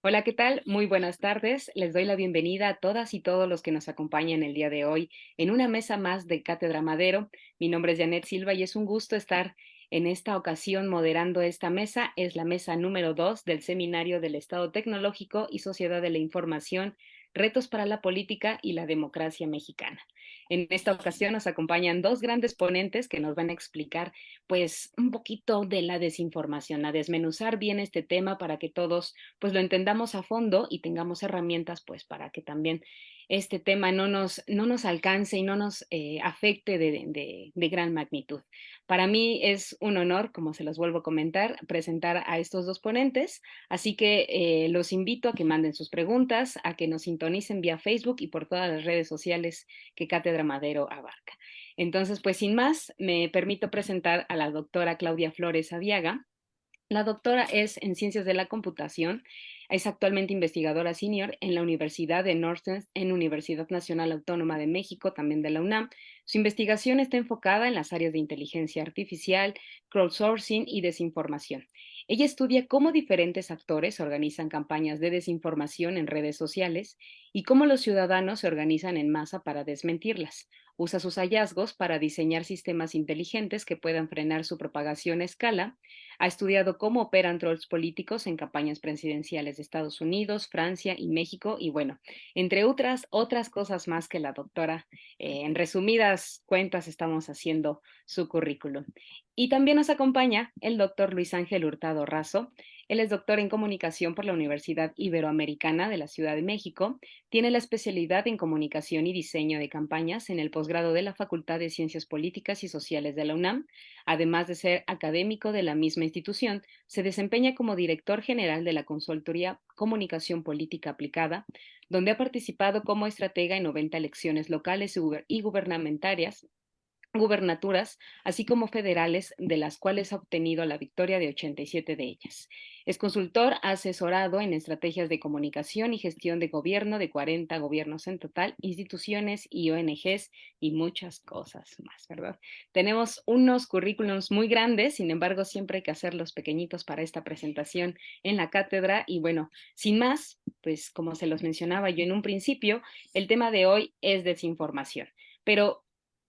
Hola, ¿qué tal? Muy buenas tardes. Les doy la bienvenida a todas y todos los que nos acompañan el día de hoy en una mesa más de Cátedra Madero. Mi nombre es Janet Silva y es un gusto estar en esta ocasión moderando esta mesa. Es la mesa número 2 del Seminario del Estado Tecnológico y Sociedad de la Información, Retos para la Política y la Democracia Mexicana. En esta ocasión nos acompañan dos grandes ponentes que nos van a explicar pues un poquito de la desinformación, a desmenuzar bien este tema para que todos pues lo entendamos a fondo y tengamos herramientas pues para que también este tema no nos alcance y no nos afecte de gran magnitud. Para mí es un honor, como se los vuelvo a comentar, presentar a estos dos ponentes, así que los invito a que manden sus preguntas, a que nos sintonicen vía Facebook y por todas las redes sociales que Cátedra Madero abarca. Entonces, pues sin más, me permito presentar a la doctora Claudia Flores Aviaga. La doctora es en Ciencias de la Computación, es actualmente investigadora senior en la Universidad de Northwest, en Universidad Nacional Autónoma de México, también de la UNAM. Su investigación está enfocada en las áreas de inteligencia artificial, crowdsourcing y desinformación. Ella estudia cómo diferentes actores organizan campañas de desinformación en redes sociales y cómo los ciudadanos se organizan en masa para desmentirlas. Usa sus hallazgos para diseñar sistemas inteligentes que puedan frenar su propagación a escala. Ha estudiado cómo operan trolls políticos en campañas presidenciales de Estados Unidos, Francia y México, y bueno, entre otras cosas más que la doctora, en resumidas cuentas, estamos haciendo su currículum. Y también nos acompaña el doctor Luis Ángel Hurtado Razo. Él es doctor en comunicación por la Universidad Iberoamericana de la Ciudad de México. Tiene la especialidad en comunicación y diseño de campañas en el posgrado de la Facultad de Ciencias Políticas y Sociales de la UNAM. Además de ser académico de la misma institución, se desempeña como director general de la consultoría Comunicación Política Aplicada, donde ha participado como estratega en 90 elecciones locales y gubernamentarias gubernaturas, así como federales, de las cuales ha obtenido la victoria de 87 de ellas. Es consultor asesorado en estrategias de comunicación y gestión de gobierno de 40 gobiernos en total, instituciones y ONGs y muchas cosas más, ¿verdad? Tenemos unos currículums muy grandes, sin embargo, siempre hay que hacerlos pequeñitos para esta presentación en la cátedra y bueno, sin más, pues como se los mencionaba yo en un principio, el tema de hoy es desinformación. Pero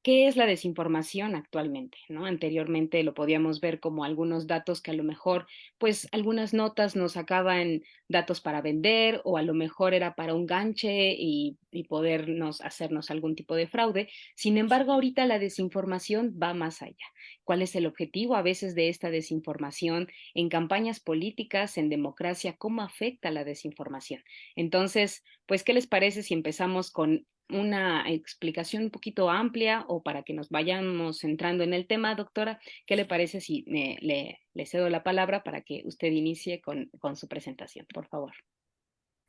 ¿qué es la desinformación actualmente? ¿No? Anteriormente lo podíamos ver como algunos datos que a lo mejor, pues algunas notas nos sacaban datos para vender o a lo mejor era para un ganche y podernos hacernos algún tipo de fraude. Sin embargo, ahorita la desinformación va más allá. ¿Cuál es el objetivo a veces de esta desinformación en campañas políticas, en democracia? ¿Cómo afecta la desinformación? Entonces, pues, ¿qué les parece si empezamos con una explicación un poquito amplia o para que nos vayamos entrando en el tema, doctora? ¿Qué le parece si le cedo la palabra para que usted inicie con su presentación, por favor?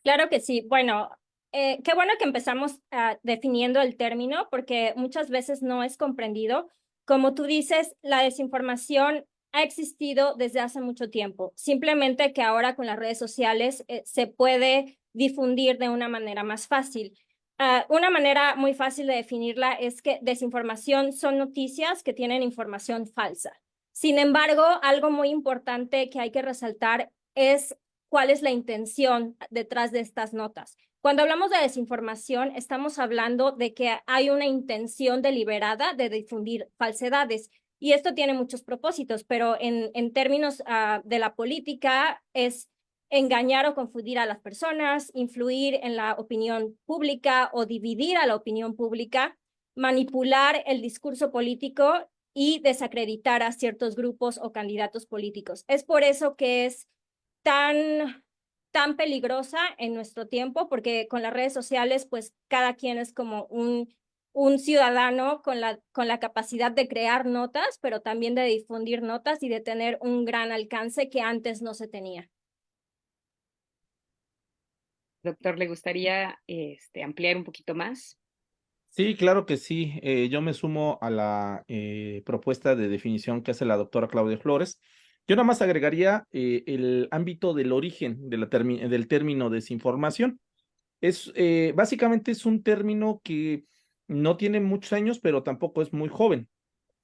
Claro que sí. Bueno, qué bueno que empezamos definiendo el término porque muchas veces no es comprendido. Como tú dices, la desinformación ha existido desde hace mucho tiempo. Simplemente que ahora con las redes sociales se puede difundir de una manera más fácil. Una manera muy fácil de definirla es que desinformación son noticias que tienen información falsa. Sin embargo, algo muy importante que hay que resaltar es cuál es la intención detrás de estas notas. Cuando hablamos de desinformación, estamos hablando de que hay una intención deliberada de difundir falsedades. Y esto tiene muchos propósitos, pero en términos de la política es engañar o confundir a las personas, influir en la opinión pública o dividir a la opinión pública, manipular el discurso político y desacreditar a ciertos grupos o candidatos políticos. Es por eso que es tan, tan peligrosa en nuestro tiempo, porque con las redes sociales, pues cada quien es como un ciudadano con la capacidad de crear notas, pero también de difundir notas y de tener un gran alcance que antes no se tenía. Doctor, ¿le gustaría ampliar un poquito más? Sí, claro que sí. Yo me sumo a la propuesta de definición que hace la doctora Claudia Flores. Yo nada más agregaría el ámbito del origen de del término desinformación. Básicamente es un término que no tiene muchos años, pero tampoco es muy joven.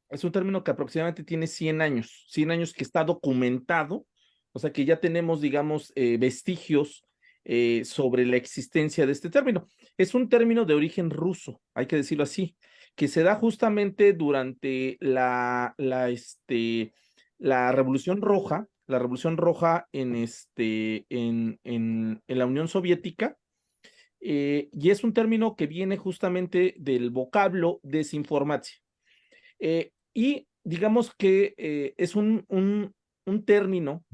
Es un término que aproximadamente tiene 100 años que está documentado, o sea que ya tenemos, digamos, vestigios sobre la existencia de este término. Es un término de origen ruso, hay que decirlo así, que se da justamente durante la Revolución Roja en la Unión Soviética, y es un término que viene justamente del vocablo desinformación. Y digamos que es un término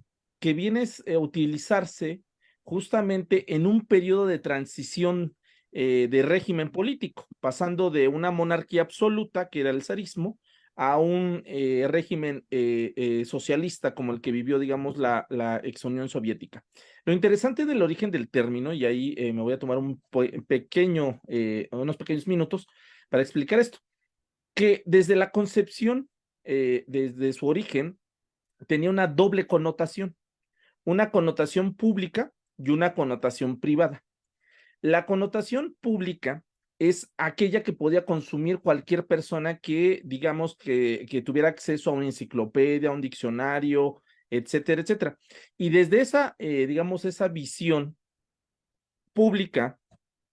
que viene a utilizarse justamente en un periodo de transición de régimen político, pasando de una monarquía absoluta, que era el zarismo, a un régimen socialista como el que vivió, digamos, la ex Unión Soviética. Lo interesante del origen del término, y ahí me voy a tomar unos pequeños minutos para explicar esto, que desde la concepción, desde su origen, tenía una doble connotación, una connotación pública y una connotación privada. La connotación pública es aquella que podía consumir cualquier persona que, digamos, que tuviera acceso a una enciclopedia, a un diccionario, etcétera, etcétera. Y desde esa, digamos, esa visión pública,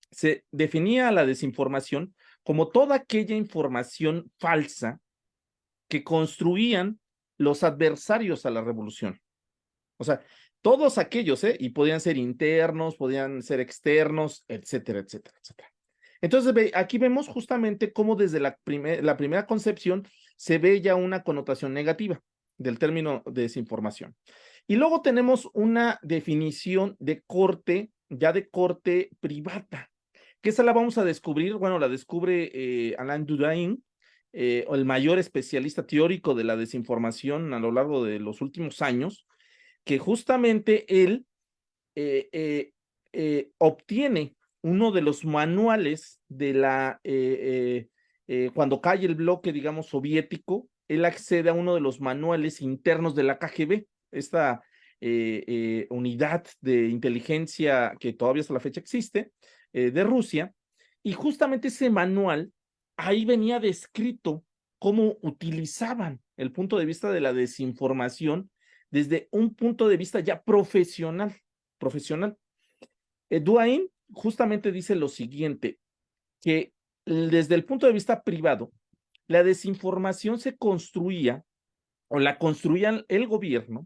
se definía la desinformación como toda aquella información falsa que construían los adversarios a la revolución. O sea, todos aquellos, y podían ser internos, podían ser externos, etcétera, etcétera, etcétera. Entonces, aquí vemos justamente cómo desde la primera concepción se ve ya una connotación negativa del término desinformación. Y luego tenemos una definición ya de corte privada, que esa la vamos a descubrir, bueno, la descubre Alain Durain, el mayor especialista teórico de la desinformación a lo largo de los últimos años, que justamente él obtiene uno de los manuales de cuando cae el bloque, digamos, soviético, él accede a uno de los manuales internos de la KGB, esta unidad de inteligencia que todavía hasta la fecha existe, de Rusia, y justamente ese manual, ahí venía descrito cómo utilizaban el punto de vista de la desinformación desde un punto de vista ya profesional. Duain justamente dice lo siguiente, que desde el punto de vista privado, la desinformación se construía o la construía el gobierno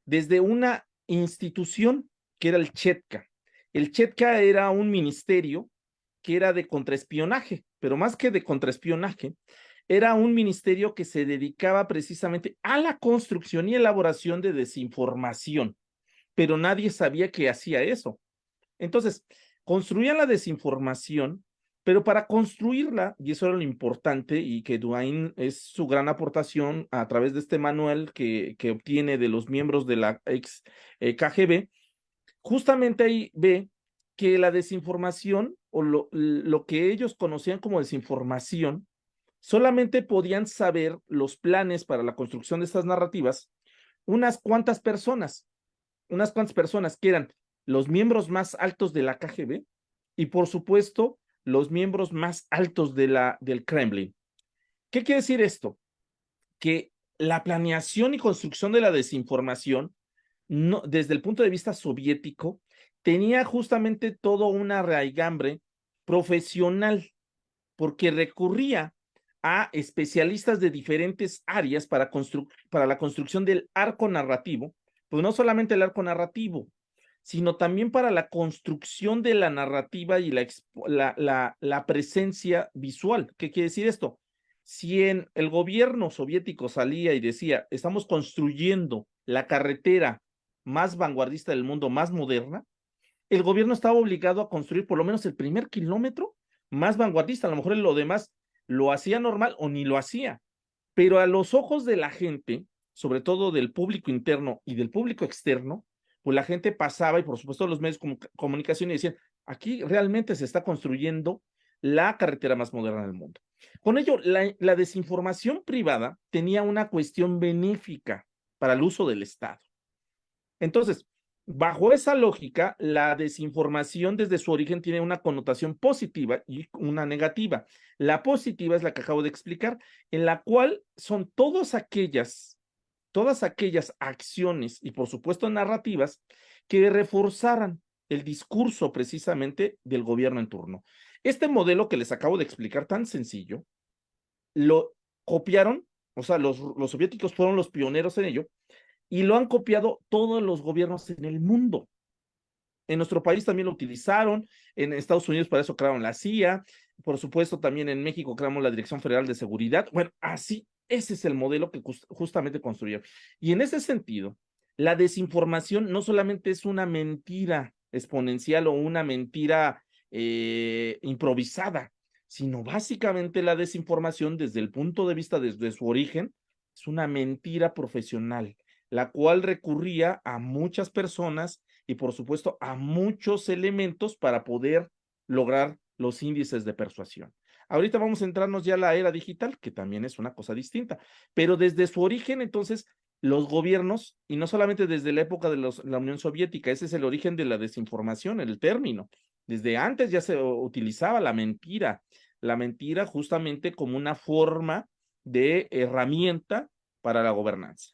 desde una institución que era el Chetka. El Chetka era un ministerio que era de contraespionaje, pero más que de contraespionaje, era un ministerio que se dedicaba precisamente a la construcción y elaboración de desinformación, pero nadie sabía que hacía eso. Entonces, construían la desinformación, pero para construirla, y eso era lo importante, y que Duain es su gran aportación a través de este manual que obtiene de los miembros de la ex KGB, justamente ahí ve que la desinformación o lo que ellos conocían como desinformación, solamente podían saber los planes para la construcción de estas narrativas unas cuantas personas que eran los miembros más altos de la KGB y, por supuesto, los miembros más altos del Kremlin. ¿Qué quiere decir esto? Que la planeación y construcción de la desinformación, no, desde el punto de vista soviético, tenía justamente todo una raigambre profesional, porque recurría a especialistas de diferentes áreas para la construcción del arco narrativo, pues no solamente el arco narrativo, sino también para la construcción de la narrativa y la presencia visual. ¿Qué quiere decir esto? Si en el gobierno soviético salía y decía, estamos construyendo la carretera más vanguardista del mundo, más moderna, el gobierno estaba obligado a construir por lo menos el primer kilómetro más vanguardista. A lo mejor lo demás lo hacía normal o ni lo hacía, pero a los ojos de la gente, sobre todo del público interno y del público externo, pues la gente pasaba y por supuesto los medios de comunicación y decían, aquí realmente se está construyendo la carretera más moderna del mundo. Con ello, la desinformación privada tenía una cuestión benéfica para el uso del Estado. Entonces, bajo esa lógica, la desinformación desde su origen tiene una connotación positiva y una negativa. La positiva es la que acabo de explicar, en la cual son todas aquellas acciones y por supuesto narrativas que reforzaran el discurso precisamente del gobierno en turno. Este modelo que les acabo de explicar tan sencillo, lo copiaron, o sea, los soviéticos fueron los pioneros en ello, y lo han copiado todos los gobiernos en el mundo. En nuestro país también lo utilizaron, en Estados Unidos para eso crearon la CIA, por supuesto también en México creamos la Dirección Federal de Seguridad. Bueno, así, ese es el modelo que justamente construyeron. Y en ese sentido, la desinformación no solamente es una mentira exponencial o una mentira improvisada, sino básicamente la desinformación desde el punto de vista, desde su origen, es una mentira profesional, la cual recurría a muchas personas y por supuesto a muchos elementos para poder lograr los índices de persuasión. Ahorita vamos a entrarnos ya a la era digital, que también es una cosa distinta, pero desde su origen, entonces, los gobiernos, y no solamente desde la época de la Unión Soviética, ese es el origen de la desinformación, el término. Desde antes ya se utilizaba la mentira justamente como una forma de herramienta para la gobernanza.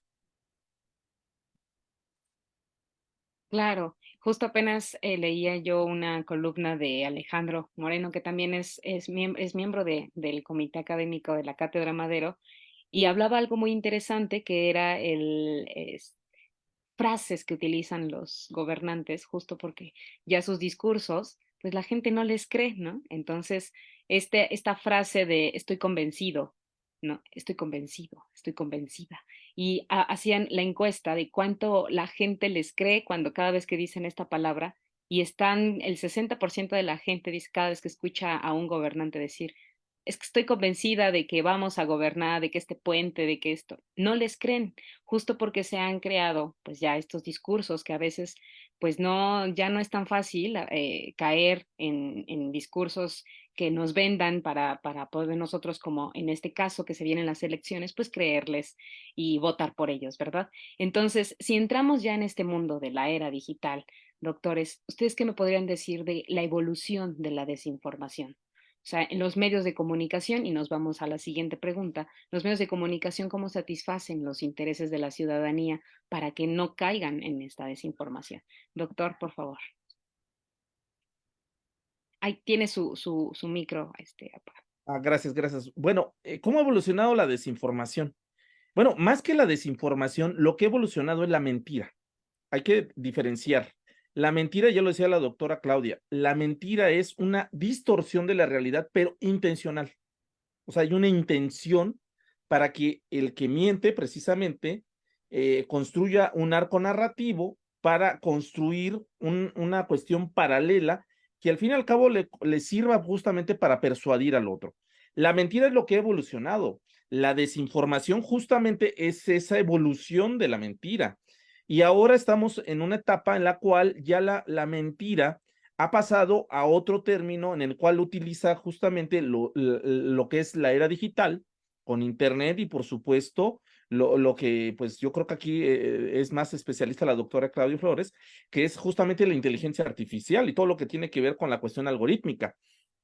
Claro, justo apenas leía yo una columna de Alejandro Moreno, que también es miembro del comité académico de la Cátedra Madero, y hablaba algo muy interesante que era frases que utilizan los gobernantes, justo porque ya sus discursos, pues la gente no les cree, ¿no? Entonces, esta frase de estoy convencido, no, estoy convencido, estoy convencida. Y hacían la encuesta de cuánto la gente les cree cuando cada vez que dicen esta palabra, y el 60% de la gente dice cada vez que escucha a un gobernante decir, es que estoy convencida de que vamos a gobernar, de que este puente, de que esto, no les creen, justo porque se han creado pues ya estos discursos que a veces pues no, ya no es tan fácil caer en discursos que nos vendan para poder nosotros, como en este caso que se vienen las elecciones, pues creerles y votar por ellos, ¿verdad? Entonces, si entramos ya en este mundo de la era digital, doctores, ¿ustedes qué me podrían decir de la evolución de la desinformación? O sea, en los medios de comunicación, y nos vamos a la siguiente pregunta, los medios de comunicación, ¿cómo satisfacen los intereses de la ciudadanía para que no caigan en esta desinformación? Doctor, por favor. Ahí tiene su micro. Gracias, gracias. Bueno, ¿cómo ha evolucionado la desinformación? Bueno, más que la desinformación, lo que ha evolucionado es la mentira. Hay que diferenciar. La mentira, ya lo decía la doctora Claudia, la mentira es una distorsión de la realidad, pero intencional. O sea, hay una intención para que el que miente precisamente construya un arco narrativo para construir una cuestión paralela que al fin y al cabo le sirva justamente para persuadir al otro. La mentira es lo que ha evolucionado. La desinformación justamente es esa evolución de la mentira. Y ahora estamos en una etapa en la cual ya la mentira ha pasado a otro término en el cual utiliza justamente lo que es la era digital con internet y por supuesto lo que pues yo creo que aquí es más especialista la doctora Claudia Flores, que es justamente la inteligencia artificial y todo lo que tiene que ver con la cuestión algorítmica.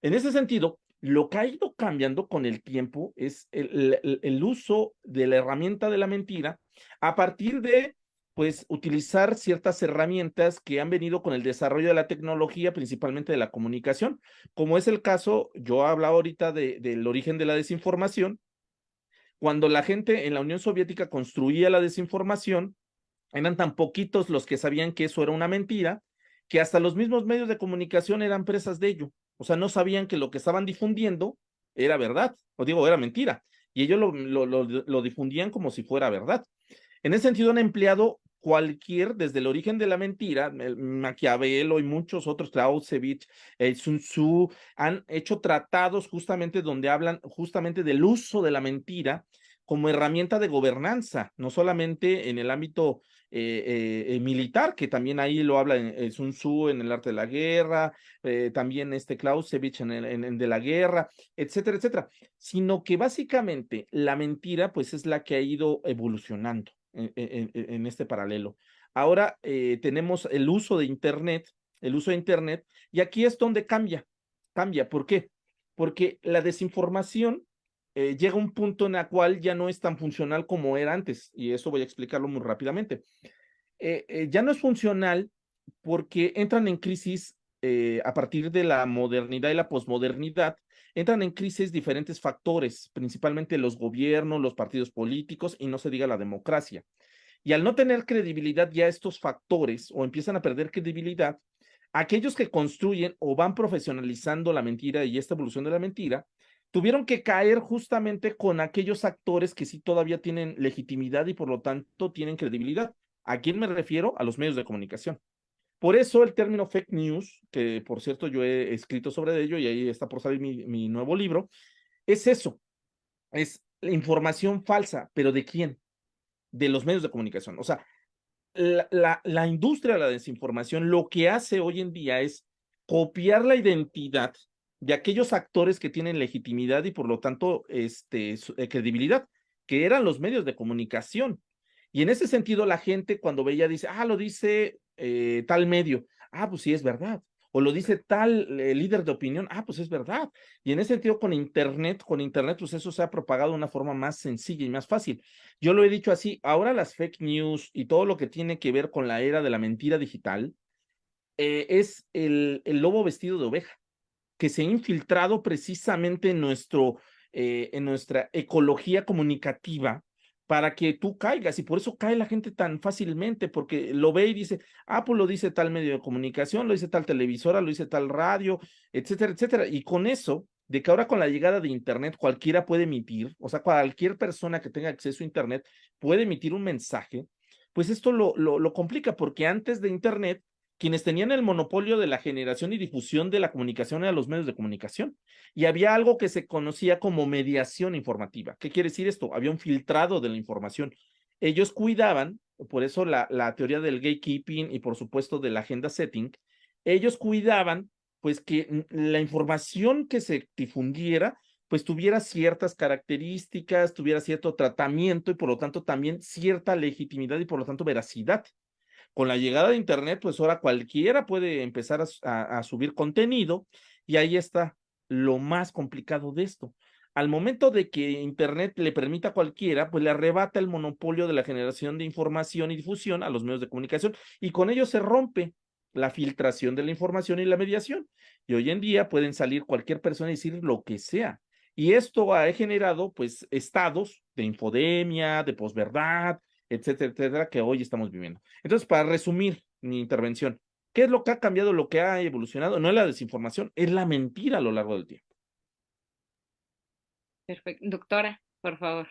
En ese sentido, lo que ha ido cambiando con el tiempo es el uso de la herramienta de la mentira a partir de pues utilizar ciertas herramientas que han venido con el desarrollo de la tecnología, principalmente de la comunicación, como es el caso, yo hablaba ahorita del origen de la desinformación, cuando la gente en la Unión Soviética construía la desinformación, eran tan poquitos los que sabían que eso era una mentira, que hasta los mismos medios de comunicación eran presas de ello, o sea, no sabían que lo que estaban difundiendo era verdad, o digo, era mentira, y ellos lo difundían como si fuera verdad. En ese sentido, han empleado desde el origen de la mentira, Maquiavelo y muchos otros, Clausewitz, Sun Tzu, han hecho tratados justamente donde hablan justamente del uso de la mentira como herramienta de gobernanza, no solamente en el ámbito militar, que también ahí lo habla Sun Tzu en el arte de la guerra, también Clausewitz en de la guerra, etcétera, etcétera, sino que básicamente la mentira pues es la que ha ido evolucionando en este paralelo. Ahora tenemos el uso de Internet, y aquí es donde cambia. ¿Por qué? Porque la desinformación llega a un punto en el cual ya no es tan funcional como era antes, y eso voy a explicarlo muy rápidamente. Ya no es funcional porque entran en crisis a partir de la modernidad y la posmodernidad, entran en crisis diferentes factores, principalmente los gobiernos, los partidos políticos y no se diga la democracia. Y al no tener credibilidad ya estos factores o empiezan a perder credibilidad, aquellos que construyen o van profesionalizando la mentira y esta evolución de la mentira, tuvieron que caer justamente con aquellos actores que sí todavía tienen legitimidad y por lo tanto tienen credibilidad. ¿A quién me refiero? A los medios de comunicación. Por eso el término fake news, que por cierto yo he escrito sobre ello y ahí está por salir mi nuevo libro, es eso, es la información falsa, pero ¿de quién? De los medios de comunicación. O sea, la industria de la desinformación lo que hace hoy en día es copiar la identidad de aquellos actores que tienen legitimidad y por lo tanto credibilidad, que eran los medios de comunicación. Y en ese sentido, la gente cuando veía dice, lo dice tal medio, pues sí es verdad. O lo dice tal líder de opinión, pues es verdad. Y en ese sentido, con Internet, pues eso se ha propagado de una forma más sencilla y más fácil. Yo lo he dicho así, ahora las fake news y todo lo que tiene que ver con la era de la mentira digital es el lobo vestido de oveja que se ha infiltrado precisamente en nuestra ecología comunicativa para que tú caigas y por eso cae la gente tan fácilmente porque lo ve y dice, pues lo dice tal medio de comunicación, lo dice tal televisora, lo dice tal radio, etcétera, etcétera. Y con eso, de que ahora con la llegada de Internet cualquiera puede emitir, o sea, cualquier persona que tenga acceso a Internet puede emitir un mensaje, pues esto lo complica porque antes de Internet quienes tenían el monopolio de la generación y difusión de la comunicación eran los medios de comunicación. Y había algo que se conocía como mediación informativa. ¿Qué quiere decir esto? Había un filtrado de la información. Ellos cuidaban, por eso la teoría del gatekeeping y por supuesto de la agenda setting, ellos cuidaban pues que la información que se difundiera pues tuviera ciertas características, tuviera cierto tratamiento y por lo tanto también cierta legitimidad y por lo tanto veracidad. Con la llegada de Internet, pues ahora cualquiera puede empezar a subir contenido y ahí está lo más complicado de esto. Al momento de que Internet le permita a cualquiera, pues le arrebata el monopolio de la generación de información y difusión a los medios de comunicación y con ello se rompe la filtración de la información y la mediación. Y hoy en día pueden salir cualquier persona y decir lo que sea. Y esto ha generado pues estados de infodemia, de posverdad, etcétera, etcétera, que hoy estamos viviendo. Entonces, para resumir mi intervención, ¿qué es lo que ha cambiado, lo que ha evolucionado? No es la desinformación, es la mentira a lo largo del tiempo. Perfecto. Doctora, por favor.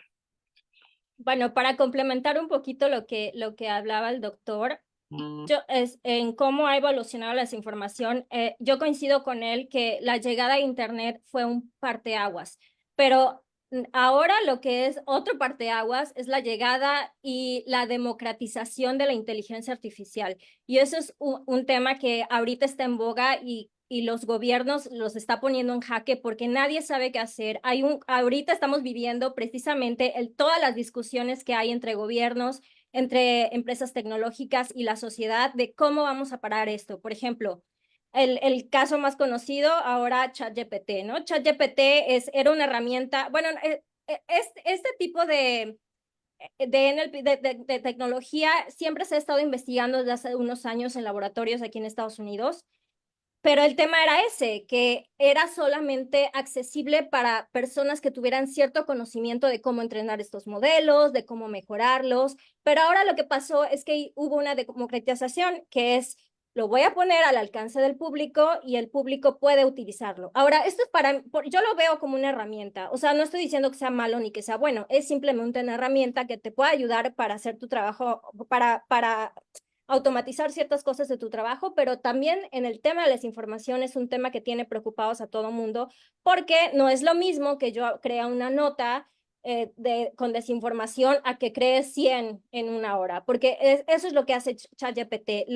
Bueno, para complementar un poquito lo que hablaba el doctor, en cómo ha evolucionado la desinformación, yo coincido con él que la llegada a Internet fue un parteaguas, pero ahora lo que es otro parteaguas es la llegada y la democratización de la inteligencia artificial. Y eso es un tema que ahorita está en boga y los gobiernos los está poniendo en jaque porque nadie sabe qué hacer. Ahorita estamos viviendo precisamente todas las discusiones que hay entre gobiernos, entre empresas tecnológicas y la sociedad de cómo vamos a parar esto. Por ejemplo, el caso más conocido ahora, ChatGPT, ¿no? ChatGPT era una herramienta, bueno, este tipo de tecnología siempre se ha estado investigando desde hace unos años en laboratorios aquí en Estados Unidos. Pero el tema era ese, que era solamente accesible para personas que tuvieran cierto conocimiento de cómo entrenar estos modelos, de cómo mejorarlos. Pero ahora lo que pasó es que hubo una democratización, que es, lo voy a poner al alcance del público y el público puede utilizarlo. Ahora, esto es yo lo veo como una herramienta. O sea, no estoy diciendo que sea malo ni que sea bueno, es simplemente una herramienta que te puede ayudar para hacer tu trabajo, para automatizar ciertas cosas de tu trabajo, pero también en el tema de la desinformación es un tema que tiene preocupados a todo mundo, porque no es lo mismo que yo crea una nota con desinformación a que cree 100 en una hora, porque eso es lo que hace ChatGPT,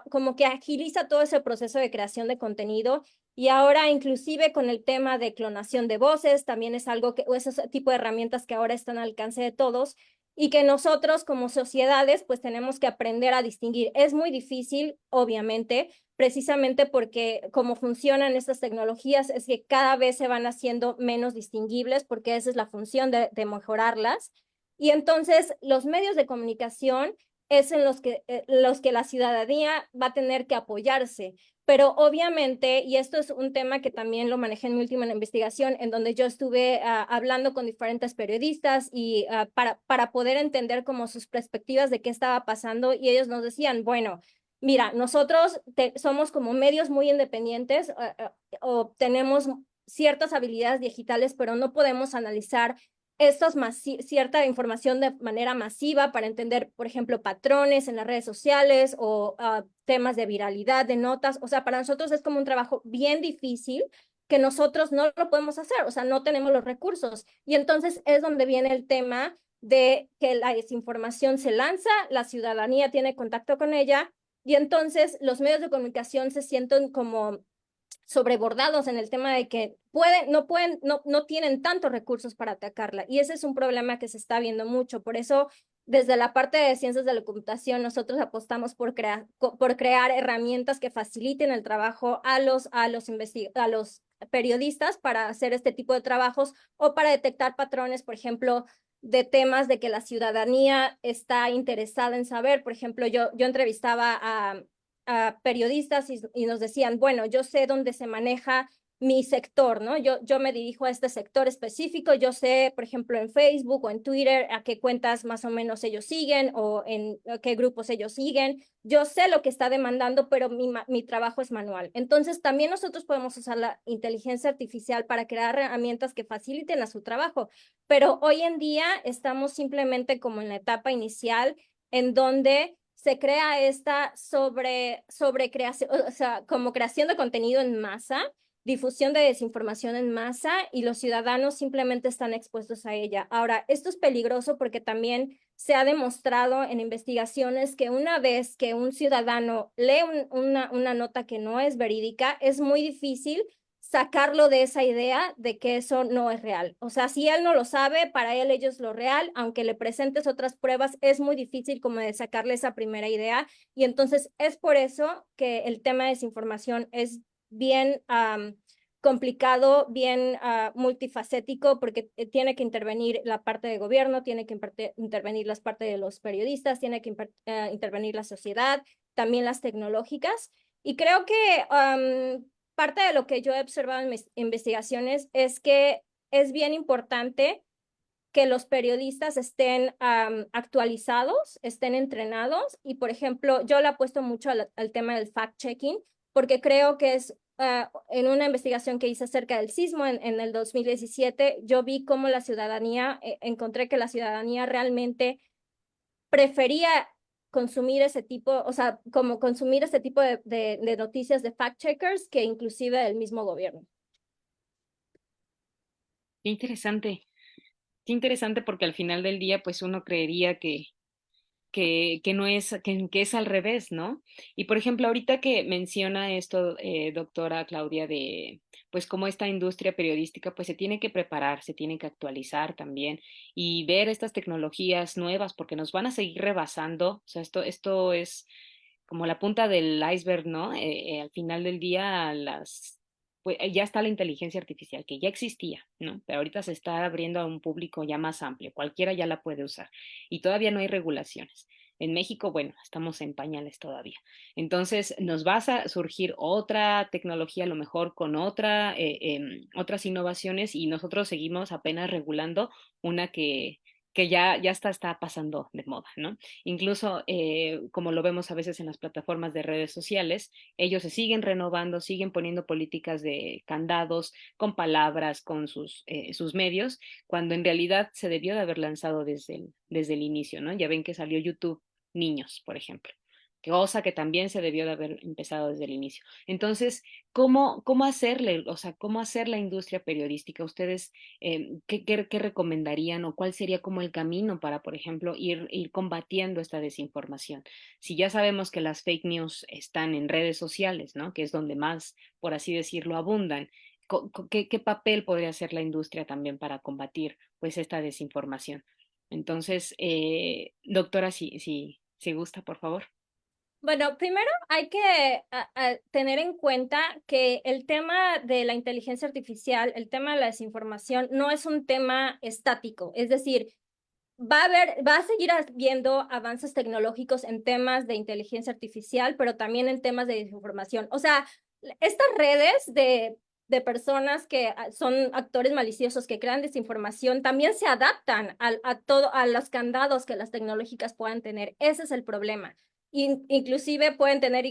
como que agiliza todo ese proceso de creación de contenido y ahora inclusive con el tema de clonación de voces, también es algo que, o ese tipo de herramientas que ahora están al alcance de todos, y que nosotros como sociedades pues tenemos que aprender a distinguir. Es muy difícil, obviamente, precisamente porque como funcionan estas tecnologías es que cada vez se van haciendo menos distinguibles porque esa es la función de mejorarlas. Y entonces los medios de comunicación es en los que la ciudadanía va a tener que apoyarse. Pero obviamente, y esto es un tema que también lo manejé en mi última investigación, en donde yo estuve hablando con diferentes periodistas y para poder entender como sus perspectivas de qué estaba pasando, y ellos nos decían, bueno, mira, nosotros somos como medios muy independientes o tenemos ciertas habilidades digitales, pero no podemos analizar cierta información de manera masiva para entender, por ejemplo, patrones en las redes sociales o temas de viralidad de notas. O sea, para nosotros es como un trabajo bien difícil que nosotros no lo podemos hacer, o sea, no tenemos los recursos. Y entonces es donde viene el tema de que la desinformación se lanza, la ciudadanía tiene contacto con ella y entonces los medios de comunicación se sienten como sobrebordados en el tema de que no tienen tantos recursos para atacarla. Y ese es un problema que se está viendo mucho. Por eso, desde la parte de ciencias de la computación, nosotros apostamos por crear herramientas que faciliten el trabajo a los periodistas para hacer este tipo de trabajos o para detectar patrones, por ejemplo, de temas de que la ciudadanía está interesada en saber. Por ejemplo, yo entrevistaba a periodistas y nos decían, bueno, yo sé dónde se maneja mi sector, ¿no? Yo me dirijo a este sector específico, yo sé, por ejemplo, en Facebook o en Twitter a qué cuentas más o menos ellos siguen o en qué grupos ellos siguen. Yo sé lo que está demandando, pero mi trabajo es manual. Entonces, también nosotros podemos usar la inteligencia artificial para crear herramientas que faciliten a su trabajo, pero hoy en día estamos simplemente como en la etapa inicial en donde se crea esta sobrecreación, o sea, como creación de contenido en masa, difusión de desinformación en masa y los ciudadanos simplemente están expuestos a ella. Ahora, esto es peligroso porque también se ha demostrado en investigaciones que una vez que un ciudadano lee una nota que no es verídica, es muy difícil sacarlo de esa idea de que eso no es real. O sea, si él no lo sabe, para él ello es lo real, aunque le presentes otras pruebas, es muy difícil como de sacarle esa primera idea. Y entonces es por eso que el tema de desinformación es bien complicado, bien multifacético, porque tiene que intervenir la parte de gobierno, tiene que intervenir las partes de los periodistas, tiene que intervenir la sociedad, también las tecnológicas. Y creo que parte de lo que yo he observado en mis investigaciones es que es bien importante que los periodistas estén actualizados, estén entrenados y, por ejemplo, yo le apuesto mucho al tema del fact-checking porque creo que es en una investigación que hice acerca del sismo en el 2017, yo vi cómo la ciudadanía, encontré que la ciudadanía realmente prefería consumir ese tipo, o sea, como consumir ese tipo de noticias de fact-checkers que inclusive del mismo gobierno. Qué interesante. Qué interesante porque al final del día, pues uno creería que no es, que es al revés, ¿no? Y por ejemplo, ahorita que menciona esto, doctora Claudia, de pues cómo esta industria periodística pues se tiene que preparar, se tiene que actualizar también y ver estas tecnologías nuevas porque nos van a seguir rebasando. O sea, esto es como la punta del iceberg, ¿no? Al final del día, pues ya está la inteligencia artificial, que ya existía, ¿no? Pero ahorita se está abriendo a un público ya más amplio, cualquiera ya la puede usar y todavía no hay regulaciones. En México, bueno, estamos en pañales todavía. Entonces, nos va a surgir otra tecnología, a lo mejor con otras innovaciones y nosotros seguimos apenas regulando una que ya está pasando de moda, ¿no? Incluso, como lo vemos a veces en las plataformas de redes sociales, ellos se siguen renovando, siguen poniendo políticas de candados con palabras, con sus medios, cuando en realidad se debió de haber lanzado desde el inicio, ¿no? Ya ven que salió YouTube Niños, por ejemplo, cosa que también se debió de haber empezado desde el inicio. Entonces, ¿cómo hacerle, o sea, cómo hacer la industria periodística? ¿Ustedes qué recomendarían o cuál sería como el camino para, por ejemplo, ir combatiendo esta desinformación? Si ya sabemos que las fake news están en redes sociales, ¿no? Que es donde más, por así decirlo, abundan. ¿Qué papel podría hacer la industria también para combatir pues esta desinformación? Entonces, doctora, si gusta, por favor. Bueno, primero hay que tener en cuenta que el tema de la inteligencia artificial, el tema de la desinformación, no es un tema estático. Es decir, va a seguir habiendo avances tecnológicos en temas de inteligencia artificial, pero también en temas de desinformación. O sea, estas redes de personas que son actores maliciosos que crean desinformación también se adaptan a los candados que las tecnológicas puedan tener. Ese es el problema. Inclusive pueden tener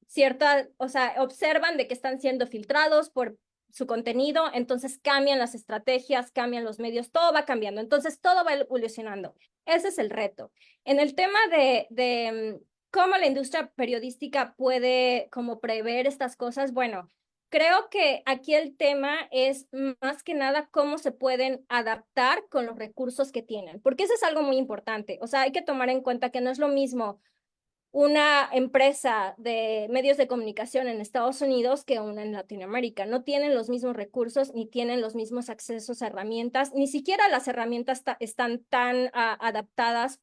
cierta, o sea, observan de que están siendo filtrados por su contenido, entonces cambian las estrategias, cambian los medios, todo va cambiando, entonces todo va evolucionando. Ese es el reto. En el tema de cómo la industria periodística puede como prever estas cosas, bueno, creo que aquí el tema es más que nada cómo se pueden adaptar con los recursos que tienen, porque eso es algo muy importante. O sea, hay que tomar en cuenta que no es lo mismo una empresa de medios de comunicación en Estados Unidos que una en Latinoamérica. No tienen los mismos recursos, ni tienen los mismos accesos a herramientas, ni siquiera las herramientas están tan adaptadas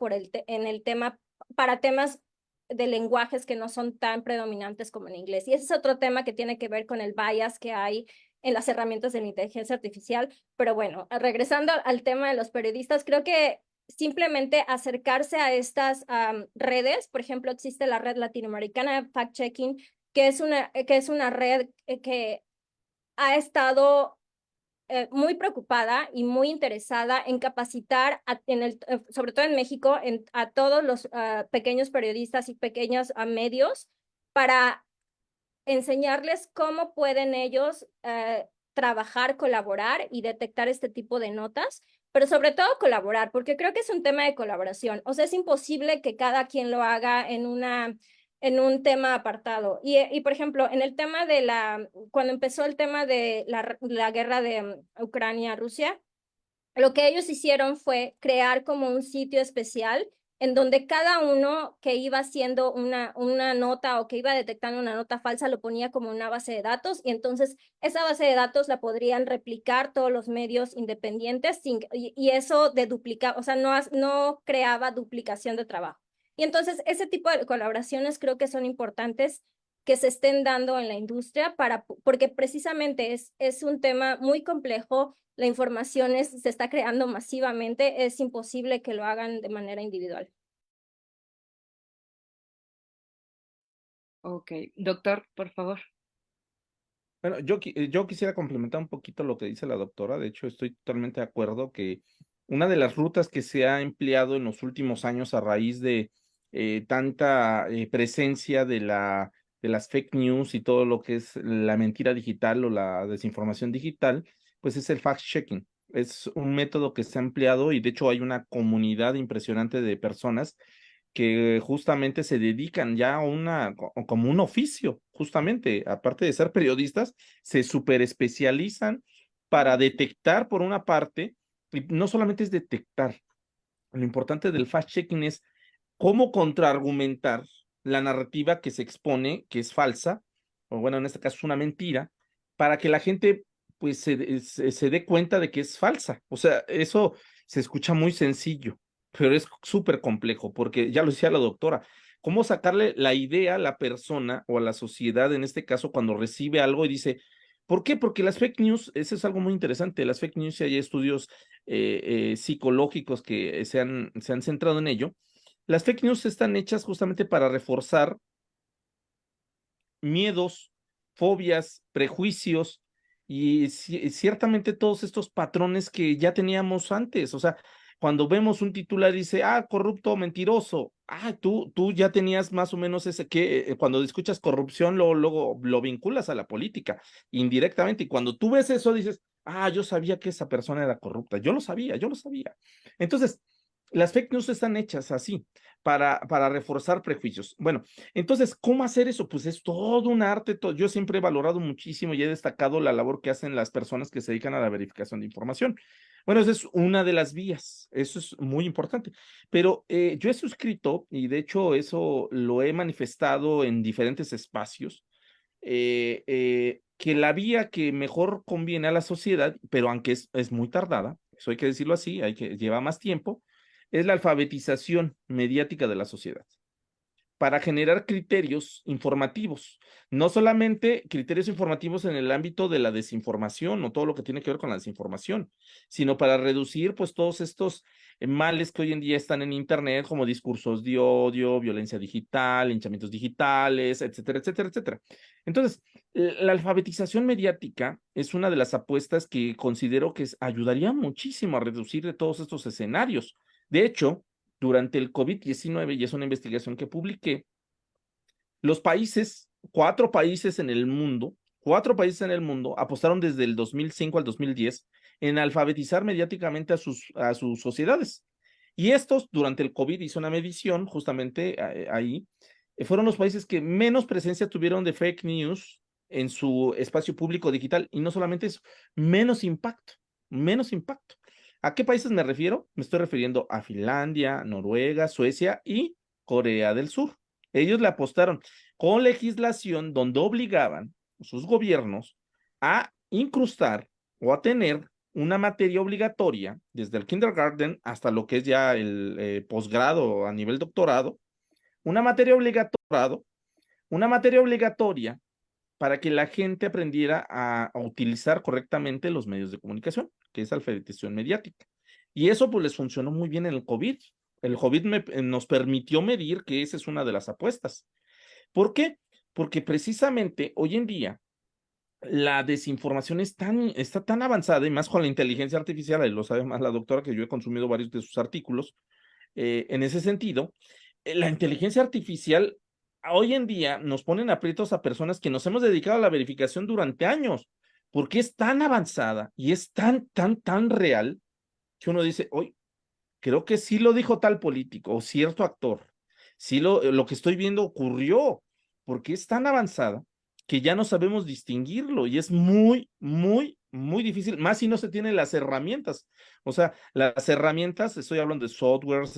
en el tema, para temas de lenguajes que no son tan predominantes como en inglés. Y ese es otro tema que tiene que ver con el bias que hay en las herramientas de la inteligencia artificial. Pero bueno, regresando al tema de los periodistas, creo que simplemente acercarse a estas redes. Por ejemplo, existe la red latinoamericana de fact-checking, que es una red que ha estado muy preocupada y muy interesada en capacitar, sobre todo en México, a todos los pequeños periodistas y pequeños medios para enseñarles cómo pueden ellos trabajar, colaborar y detectar este tipo de notas, pero sobre todo colaborar, porque creo que es un tema de colaboración. O sea, es imposible que cada quien lo haga en un tema apartado. Por ejemplo, en el tema cuando empezó el tema de la guerra de Ucrania-Rusia, lo que ellos hicieron fue crear como un sitio especial en donde cada uno que iba haciendo una nota o que iba detectando una nota falsa lo ponía como una base de datos, y entonces esa base de datos la podrían replicar todos los medios independientes y eso de duplicar, o sea, no creaba duplicación de trabajo. Y entonces ese tipo de colaboraciones creo que son importantes que se estén dando en la industria porque precisamente es un tema muy complejo. La información se está creando masivamente, es imposible que lo hagan de manera individual. Ok, doctor, por favor. Bueno, yo quisiera complementar un poquito lo que dice la doctora. De hecho, estoy totalmente de acuerdo que una de las rutas que se ha empleado en los últimos años a raíz de tanta presencia de las fake news y todo lo que es la mentira digital o la desinformación digital, pues es el fact-checking. Es un método que se ha empleado y de hecho hay una comunidad impresionante de personas que justamente se dedican ya a como un oficio, justamente, aparte de ser periodistas, se super especializan para detectar por una parte, y no solamente es detectar, lo importante del fact-checking es cómo contraargumentar la narrativa que se expone, que es falsa, o bueno, en este caso es una mentira, para que la gente pues se dé cuenta de que es falsa. O sea, eso se escucha muy sencillo, pero es súper complejo, porque ya lo decía la doctora, cómo sacarle la idea a la persona o a la sociedad, en este caso, cuando recibe algo y dice, ¿por qué? Porque las fake news, eso es algo muy interesante, las fake news, y hay estudios psicológicos que se han centrado en ello. Las fake news están hechas justamente para reforzar miedos, fobias, prejuicios y ciertamente todos estos patrones que ya teníamos antes. O sea, cuando vemos un titular dice, corrupto, mentiroso. Tú ya tenías más o menos ese que cuando escuchas corrupción, luego lo vinculas a la política indirectamente. Y cuando tú ves eso, dices, yo sabía que esa persona era corrupta. Yo lo sabía, yo lo sabía. Entonces, las fake news están hechas así para reforzar prejuicios. Bueno, entonces, ¿cómo hacer eso? Pues es todo un arte. Yo siempre he valorado muchísimo y he destacado la labor que hacen las personas que se dedican a la verificación de información. Bueno, esa es una de las vías, eso es muy importante. Pero yo he suscrito, y de hecho eso lo he manifestado en diferentes espacios, que la vía que mejor conviene a la sociedad, pero aunque es muy tardada, eso hay que decirlo así, lleva más tiempo, es la alfabetización mediática de la sociedad para generar criterios informativos, no solamente criterios informativos en el ámbito de la desinformación o todo lo que tiene que ver con la desinformación, sino para reducir pues todos estos males que hoy en día están en Internet, como discursos de odio, violencia digital, linchamientos digitales, etcétera, etcétera, etcétera. Entonces, la alfabetización mediática es una de las apuestas que considero que ayudaría muchísimo a reducir de todos estos escenarios. De hecho, durante el COVID-19, y es una investigación que publiqué, los países, cuatro países en el mundo apostaron desde el 2005 al 2010 en alfabetizar mediáticamente a sus sociedades. Y estos, durante el COVID, hizo una medición justamente ahí, fueron los países que menos presencia tuvieron de fake news en su espacio público digital. Y no solamente eso, menos impacto, menos impacto. ¿A qué países me refiero? Me estoy refiriendo a Finlandia, Noruega, Suecia y Corea del Sur. Ellos le apostaron con legislación donde obligaban a sus gobiernos a incrustar o a tener una materia obligatoria desde el kindergarten hasta lo que es ya el posgrado a nivel doctorado, una materia obligatoria para que la gente aprendiera a utilizar correctamente los medios de comunicación, que es alfabetización mediática. Y eso pues les funcionó muy bien en el COVID. El COVID nos permitió medir que esa es una de las apuestas. ¿Por qué? Porque precisamente hoy en día la desinformación está tan avanzada y más con la inteligencia artificial, y lo sabe más la doctora que yo he consumido varios de sus artículos, en ese sentido, la inteligencia artificial hoy en día nos ponen aprietos a personas que nos hemos dedicado a la verificación durante años, porque es tan avanzada y es tan real que uno dice, hoy creo que sí lo dijo tal político o cierto actor, sí lo que estoy viendo ocurrió, porque es tan avanzada que ya no sabemos distinguirlo y es muy difícil, más si no se tienen las herramientas. O sea, las herramientas, estoy hablando de softwares,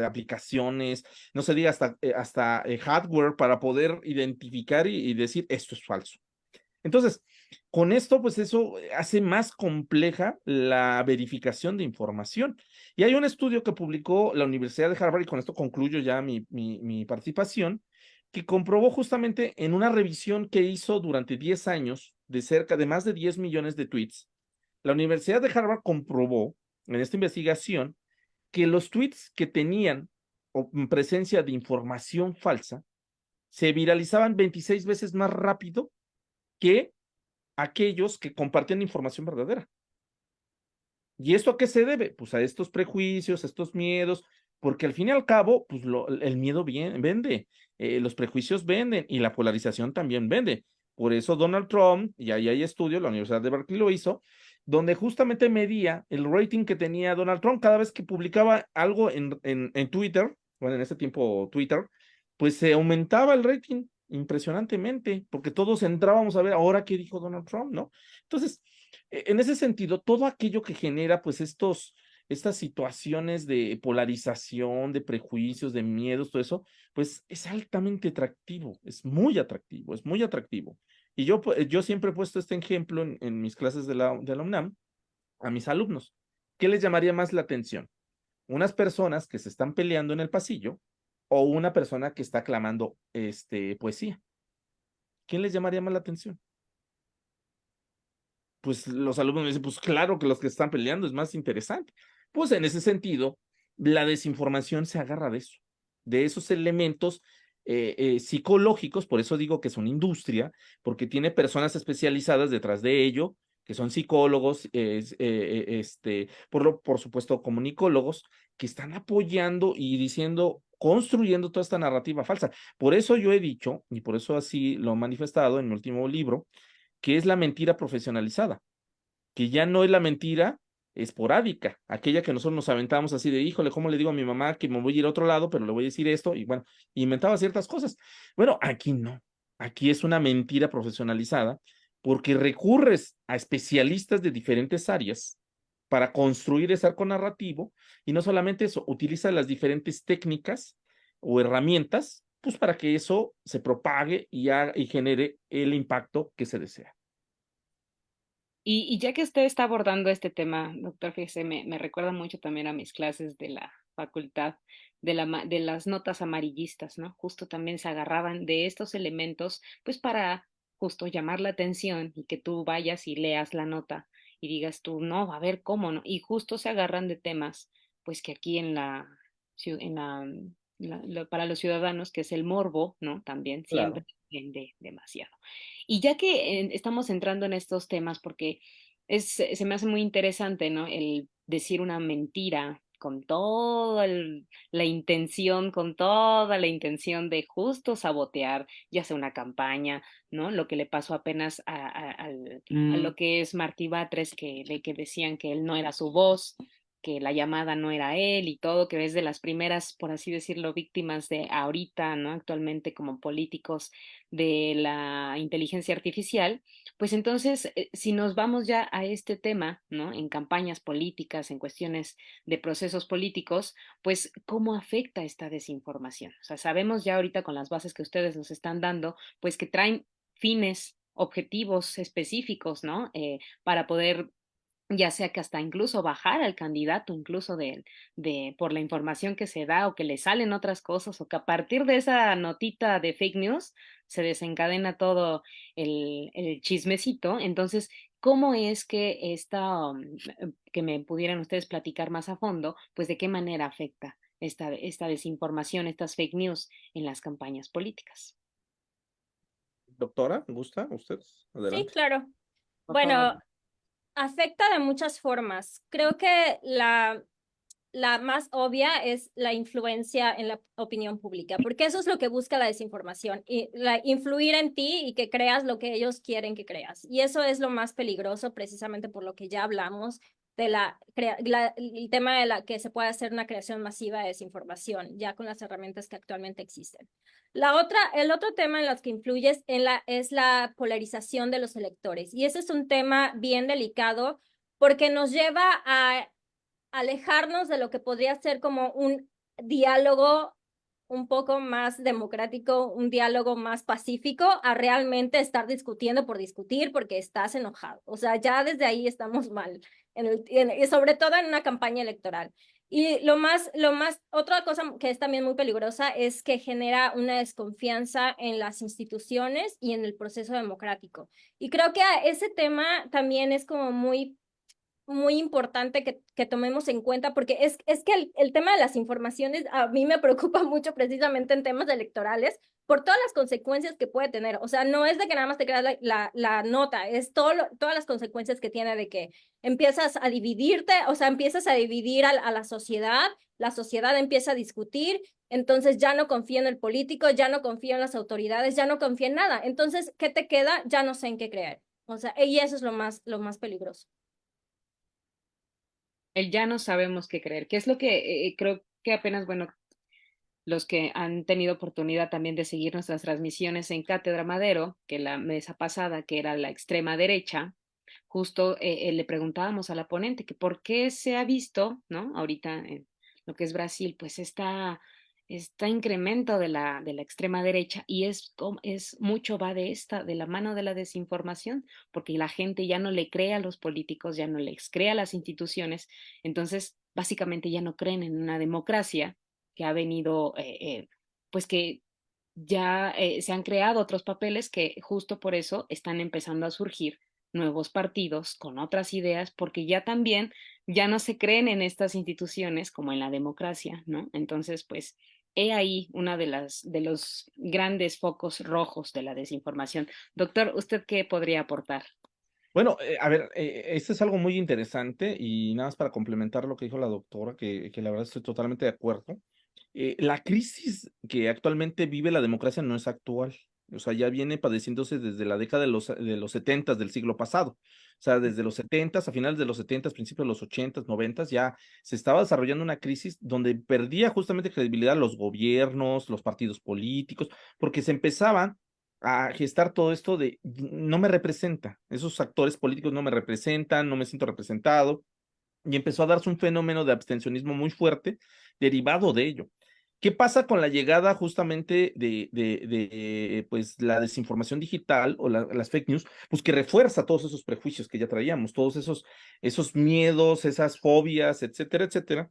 aplicaciones, no se diga hasta hardware para poder identificar y decir esto es falso. Entonces, con esto, pues eso hace más compleja la verificación de información. Y hay un estudio que publicó la Universidad de Harvard, y con esto concluyo ya mi participación, que comprobó justamente en una revisión que hizo durante 10 años de cerca de más de 10 millones de tweets. La Universidad de Harvard comprobó en esta investigación que los tweets que tenían presencia de información falsa se viralizaban 26 veces más rápido que aquellos que comparten información verdadera. ¿Y esto a qué se debe? Pues a estos prejuicios, a estos miedos, porque al fin y al cabo, pues el miedo vende, los prejuicios venden y la polarización también vende. Por eso Donald Trump, y ahí hay estudio, la Universidad de Berkeley lo hizo, donde justamente medía el rating que tenía Donald Trump cada vez que publicaba algo en Twitter, bueno, en ese tiempo Twitter, pues se aumentaba el rating impresionantemente, porque todos entrábamos a ver ahora qué dijo Donald Trump, ¿no? Entonces, en ese sentido, todo aquello que genera pues estas situaciones de polarización, de prejuicios, de miedos, todo eso, pues es altamente atractivo, es muy atractivo, es muy atractivo. Y yo siempre he puesto este ejemplo en mis clases de la UNAM a mis alumnos. ¿Qué les llamaría más la atención? ¿Unas personas que se están peleando en el pasillo o una persona que está clamando poesía? ¿Quién les llamaría más la atención? Pues los alumnos me dicen, pues claro que los que están peleando es más interesante. Pues en ese sentido, la desinformación se agarra de esos elementos psicológicos, por eso digo que es una industria, porque tiene personas especializadas detrás de ello, que son psicólogos, por supuesto comunicólogos, que están apoyando y diciendo, construyendo toda esta narrativa falsa. Por eso yo he dicho, y por eso así lo he manifestado en mi último libro, que es la mentira profesionalizada, que ya no es la mentira esporádica, aquella que nosotros nos aventamos así de, híjole, ¿cómo le digo a mi mamá que me voy a ir a otro lado, pero le voy a decir esto? Y bueno, inventaba ciertas cosas. Bueno, aquí no, aquí es una mentira profesionalizada porque recurres a especialistas de diferentes áreas para construir ese arco narrativo y no solamente eso, utiliza las diferentes técnicas o herramientas pues para que eso se propague y genere el impacto que se desea. Y ya que usted está abordando este tema, doctor, fíjese, me recuerda mucho también a mis clases facultad de las notas amarillistas, ¿no? Justo también se agarraban de estos elementos, pues para justo llamar la atención y que tú vayas y leas la nota y digas tú, no, a ver cómo, ¿no? Y justo se agarran de temas, pues que aquí en en para los ciudadanos, que es el morbo, ¿no? También siempre Claro. vende demasiado. Y ya que estamos entrando en estos temas, porque se me hace muy interesante, ¿no? El decir una mentira con toda la intención, con toda la intención de justo sabotear, ya sea una campaña, ¿no? Lo que le pasó apenas a lo que es Martí Batres, que decían que él no era su voz, que la llamada no era él y todo, que es de las primeras, por así decirlo, víctimas de ahorita, ¿no? Actualmente como políticos de la inteligencia artificial, pues entonces, si nos vamos ya a este tema, ¿no? En campañas políticas, en cuestiones de procesos políticos, pues, ¿cómo afecta esta desinformación? O sea, sabemos ya ahorita con las bases que ustedes nos están dando, pues que traen fines, objetivos específicos, ¿no? Para poder ya sea que hasta incluso bajar al candidato, incluso por la información que se da o que le salen otras cosas o que a partir de esa notita de fake news se desencadena todo el chismecito. Entonces, ¿cómo es que que me pudieran ustedes platicar más a fondo, pues de qué manera afecta esta desinformación, estas fake news en las campañas políticas? Doctora, ¿gusta usted? Sí, Adelante. claro. Por favor. Bueno, afecta de muchas formas. Creo que la más obvia es la influencia en la opinión pública, porque eso es lo que busca la desinformación, y influir en ti y que creas lo que ellos quieren que creas. Y eso es lo más peligroso, precisamente por lo que ya hablamos de el tema de la que se puede hacer una creación masiva de desinformación, ya con las herramientas que actualmente existen. El otro tema en los que influye es la polarización de los electores. Y ese es un tema bien delicado porque nos lleva a alejarnos de lo que podría ser como un diálogo un poco más democrático, un diálogo más pacífico, a realmente estar discutiendo por discutir porque estás enojado. O sea, ya desde ahí estamos mal, sobre todo en una campaña electoral. Y otra cosa que es también muy peligrosa es que genera una desconfianza en las instituciones y en el proceso democrático. Y creo que ese tema también es como muy importante que tomemos en cuenta, porque es que el tema de las informaciones a mí me preocupa mucho precisamente en temas electorales por todas las consecuencias que puede tener. O sea, no es de que nada más te creas la nota, es todas las consecuencias que tiene de que empiezas a dividirte, o sea, empiezas a dividir a la sociedad empieza a discutir, entonces ya no confía en el político, ya no confía en las autoridades, ya no confía en nada. Entonces, ¿qué te queda? Ya no sé en qué creer. O sea, y eso es lo más peligroso. El ya no sabemos qué creer, que es lo que creo que apenas, bueno, los que han tenido oportunidad también de seguir nuestras transmisiones en Cátedra Madero, que la mesa pasada, que era la extrema derecha, justo le preguntábamos a la ponente que por qué se ha visto, ¿no? Ahorita en lo que es Brasil, pues esta incremento de la extrema derecha y es mucho va de la mano de la desinformación, porque la gente ya no le cree a los políticos, ya no les cree a las instituciones, entonces básicamente ya no creen en una democracia que ha venido, pues que ya se han creado otros papeles que justo por eso están empezando a surgir nuevos partidos con otras ideas, porque ya también ya no se creen en estas instituciones como en la democracia, ¿no? Entonces, pues, he ahí una de los grandes focos rojos de la desinformación. Doctor, ¿usted qué podría aportar? Bueno, a ver, esto es algo muy interesante y nada más para complementar lo que dijo la doctora, que la verdad estoy totalmente de acuerdo. La crisis que actualmente vive la democracia no es actual, o sea, ya viene padeciéndose desde la década de los 70 del siglo pasado. O sea, desde los 70, a finales de los 70, principios de los 80, 90, ya se estaba desarrollando una crisis donde perdía justamente credibilidad los gobiernos, los partidos políticos, porque se empezaban a gestar todo esto de no me representa, esos actores políticos no me representan, no me siento representado, y empezó a darse un fenómeno de abstencionismo muy fuerte derivado de ello. ¿Qué pasa con la llegada justamente pues, la desinformación digital o las fake news? Pues que refuerza todos esos prejuicios que ya traíamos, todos esos miedos, esas fobias, etcétera, etcétera,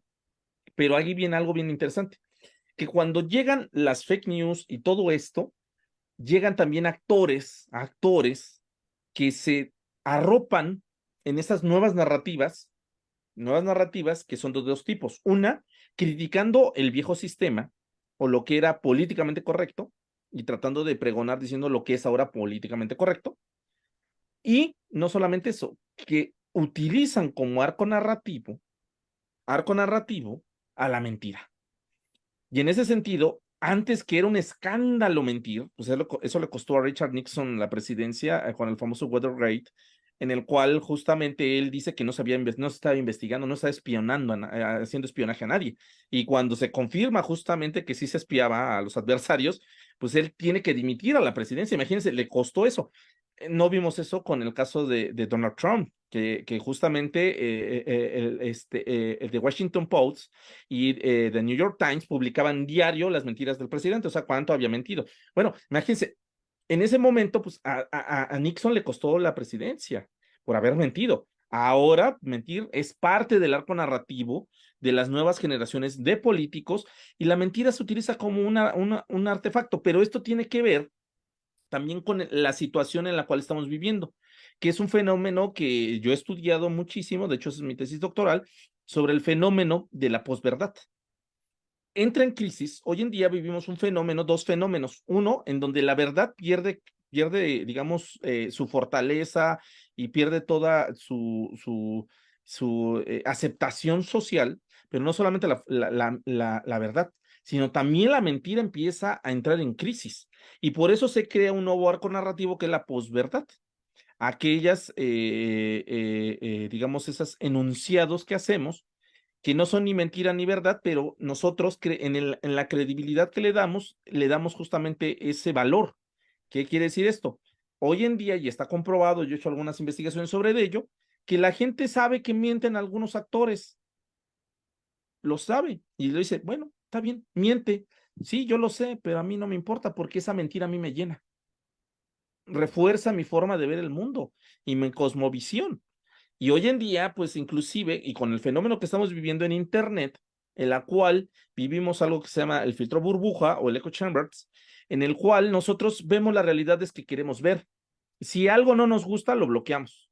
Pero ahí viene algo bien interesante, que cuando llegan las fake news y todo esto, llegan también actores que se arropan en esas nuevas narrativas que son de dos tipos. Una, criticando el viejo sistema o lo que era políticamente correcto y tratando de pregonar diciendo lo que es ahora políticamente correcto. Y no solamente eso, que utilizan como arco narrativo a la mentira. Y en ese sentido, antes que era un escándalo mentir, pues eso le costó a Richard Nixon la presidencia con el famoso Watergate, en el cual justamente él dice que no se estaba investigando, no estaba espionando, haciendo espionaje a nadie. Y cuando se confirma justamente que sí se espiaba a los adversarios, pues él tiene que dimitir a la presidencia. Imagínense, le costó eso. No vimos eso con el caso de Donald Trump, que justamente el The Washington Post y The New York Times publicaban diario las mentiras del presidente, o sea, cuánto había mentido. Bueno, imagínense, en ese momento, pues a Nixon le costó la presidencia por haber mentido. Ahora, mentir es parte del arco narrativo de las nuevas generaciones de políticos y la mentira se utiliza como un artefacto, pero esto tiene que ver también con la situación en la cual estamos viviendo, que es un fenómeno que yo he estudiado muchísimo, de hecho es mi tesis doctoral, sobre el fenómeno de la posverdad. Entra en crisis, hoy en día vivimos un fenómeno, dos fenómenos, uno en donde la verdad pierde digamos, su fortaleza y pierde toda su aceptación social, pero no solamente la verdad, sino también la mentira empieza a entrar en crisis. Y por eso se crea un nuevo arco narrativo que es la posverdad. Aquellas, digamos, esos enunciados que hacemos, que no son ni mentira ni verdad, pero nosotros en la credibilidad que le damos justamente ese valor. ¿Qué quiere decir esto? Hoy en día, y está comprobado, yo he hecho algunas investigaciones sobre ello, que la gente sabe que mienten algunos actores, lo sabe, y le dice, bueno, está bien, miente. Sí, yo lo sé, pero a mí no me importa porque esa mentira a mí me llena. Refuerza mi forma de ver el mundo y mi cosmovisión. Y hoy en día, pues inclusive, y con el fenómeno que estamos viviendo en Internet, en la cual vivimos algo que se llama el filtro burbuja o el echo chambers, en el cual nosotros vemos las realidades que queremos ver. Si algo no nos gusta, lo bloqueamos.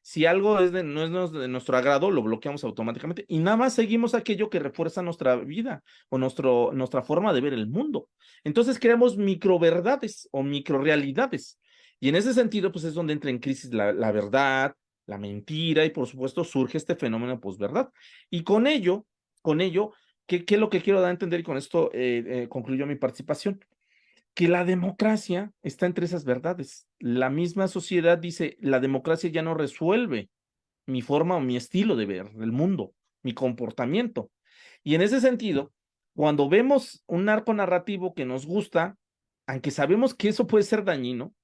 Si algo no es de nuestro agrado, lo bloqueamos automáticamente y nada más seguimos aquello que refuerza nuestra vida o nuestra forma de ver el mundo. Entonces creamos microverdades o microrealidades. Y en ese sentido, pues es donde entra en crisis la verdad, la mentira y por supuesto surge este fenómeno de posverdad. Y con ello, ¿qué es lo que quiero dar a entender? Y con esto concluyo mi participación, que la democracia está entre esas verdades. La misma sociedad dice, la democracia ya no resuelve mi forma o mi estilo de ver el mundo, mi comportamiento. Y en ese sentido, cuando vemos un arco narrativo que nos gusta, aunque sabemos que eso puede ser dañino,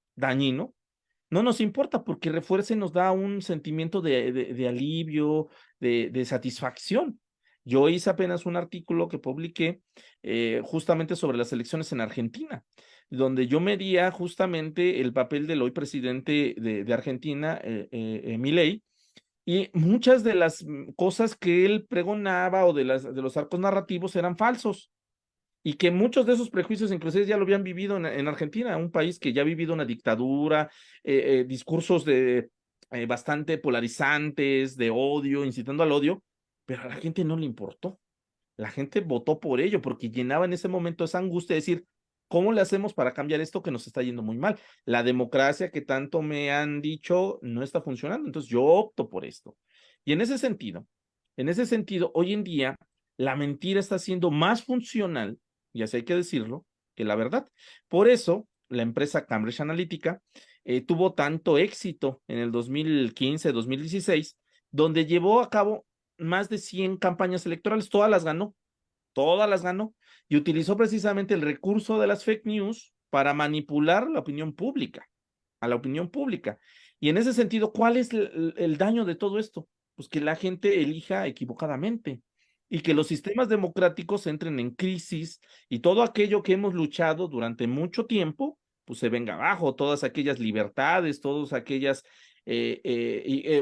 no nos importa porque refuerza y nos da un sentimiento de alivio, de satisfacción. Yo hice apenas un artículo que publiqué justamente sobre las elecciones en Argentina, donde yo medía justamente el papel del hoy presidente de Argentina, Milei, y muchas de las cosas que él pregonaba o de los arcos narrativos eran falsos y que muchos de esos prejuicios inclusive ya lo habían vivido en Argentina, un país que ya ha vivido una dictadura, discursos bastante polarizantes, de odio, incitando al odio, pero a la gente no le importó. La gente votó por ello porque llenaba en ese momento esa angustia de decir, ¿cómo le hacemos para cambiar esto que nos está yendo muy mal? La democracia que tanto me han dicho no está funcionando, entonces yo opto por esto. Y en ese sentido, hoy en día, la mentira está siendo más funcional, y así hay que decirlo, que la verdad. Por eso, la empresa Cambridge Analytica tuvo tanto éxito en el 2015, 2016, donde llevó a cabo más de 100 campañas electorales, todas las ganó, y utilizó precisamente el recurso de las fake news para manipular la opinión pública, a la opinión pública. Y en ese sentido, ¿cuál es el daño de todo esto? Pues que la gente elija equivocadamente y que los sistemas democráticos entren en crisis y todo aquello que hemos luchado durante mucho tiempo, pues se venga abajo, todas aquellas libertades, todas aquellas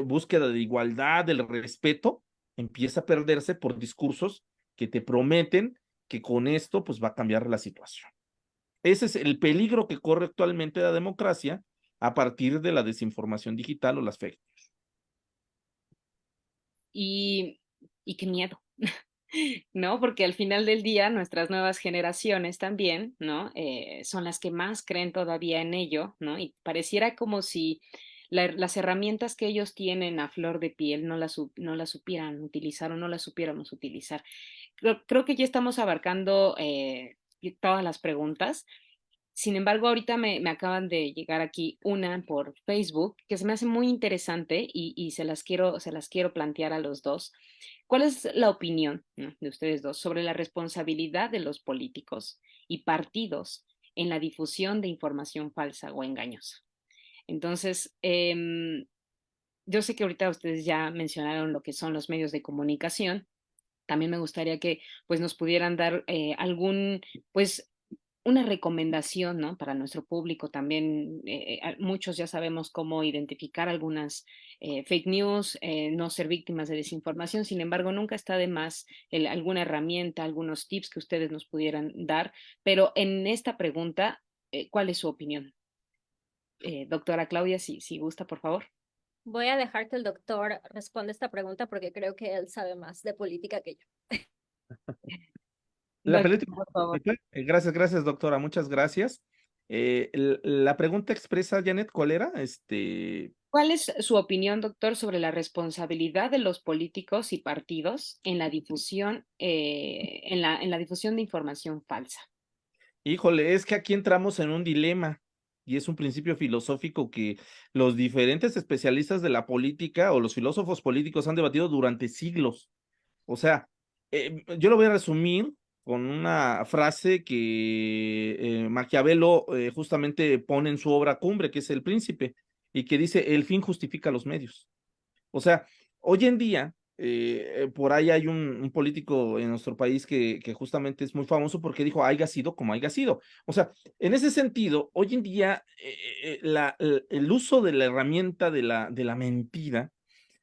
búsqueda de igualdad, del respeto, empieza a perderse por discursos que te prometen que con esto pues va a cambiar la situación. Ese es el peligro que corre actualmente la democracia a partir de la desinformación digital o las fake news. Y, y qué miedo, ¿no? Porque al final del día nuestras nuevas generaciones también, ¿no? Son las que más creen todavía en ello, ¿no? Y pareciera como si las herramientas que ellos tienen a flor de piel no las supieran utilizar o no las supiéramos utilizar. Creo que ya estamos abarcando todas las preguntas. Sin embargo, ahorita me acaban de llegar aquí una por Facebook que se me hace muy interesante y se las quiero plantear a los dos. ¿Cuál es la opinión, ¿no?, de ustedes dos sobre la responsabilidad de los políticos y partidos en la difusión de información falsa o engañosa? Entonces, yo sé que ahorita ustedes ya mencionaron lo que son los medios de comunicación. También me gustaría que pues nos pudieran dar algún, pues una recomendación, ¿no? Para nuestro público también. Muchos ya sabemos cómo identificar algunas fake news, no ser víctimas de desinformación. Sin embargo, nunca está de más alguna herramienta, algunos tips que ustedes nos pudieran dar. Pero en esta pregunta, ¿cuál es su opinión? Doctora Claudia, si gusta, por favor. Voy a dejar que el doctor responda esta pregunta porque creo que él sabe más de política que yo. La Doctor, política, por favor. gracias, gracias, doctora, muchas gracias. La pregunta expresa, Janet, ¿cuál era? ¿Cuál es su opinión, doctor, sobre la responsabilidad de los políticos y partidos en la difusión, en la difusión de información falsa? Híjole, es que aquí entramos en un dilema y es un principio filosófico que los diferentes especialistas de la política o los filósofos políticos han debatido durante siglos. O sea, yo lo voy a resumir con una frase que Maquiavelo justamente pone en su obra cumbre, que es El Príncipe, y que dice, el fin justifica los medios. O sea, hoy en día, por ahí hay un político en nuestro país que justamente es muy famoso porque dijo, haya sido como haya sido. O sea, en ese sentido, hoy en día, el uso de la herramienta de la mentira,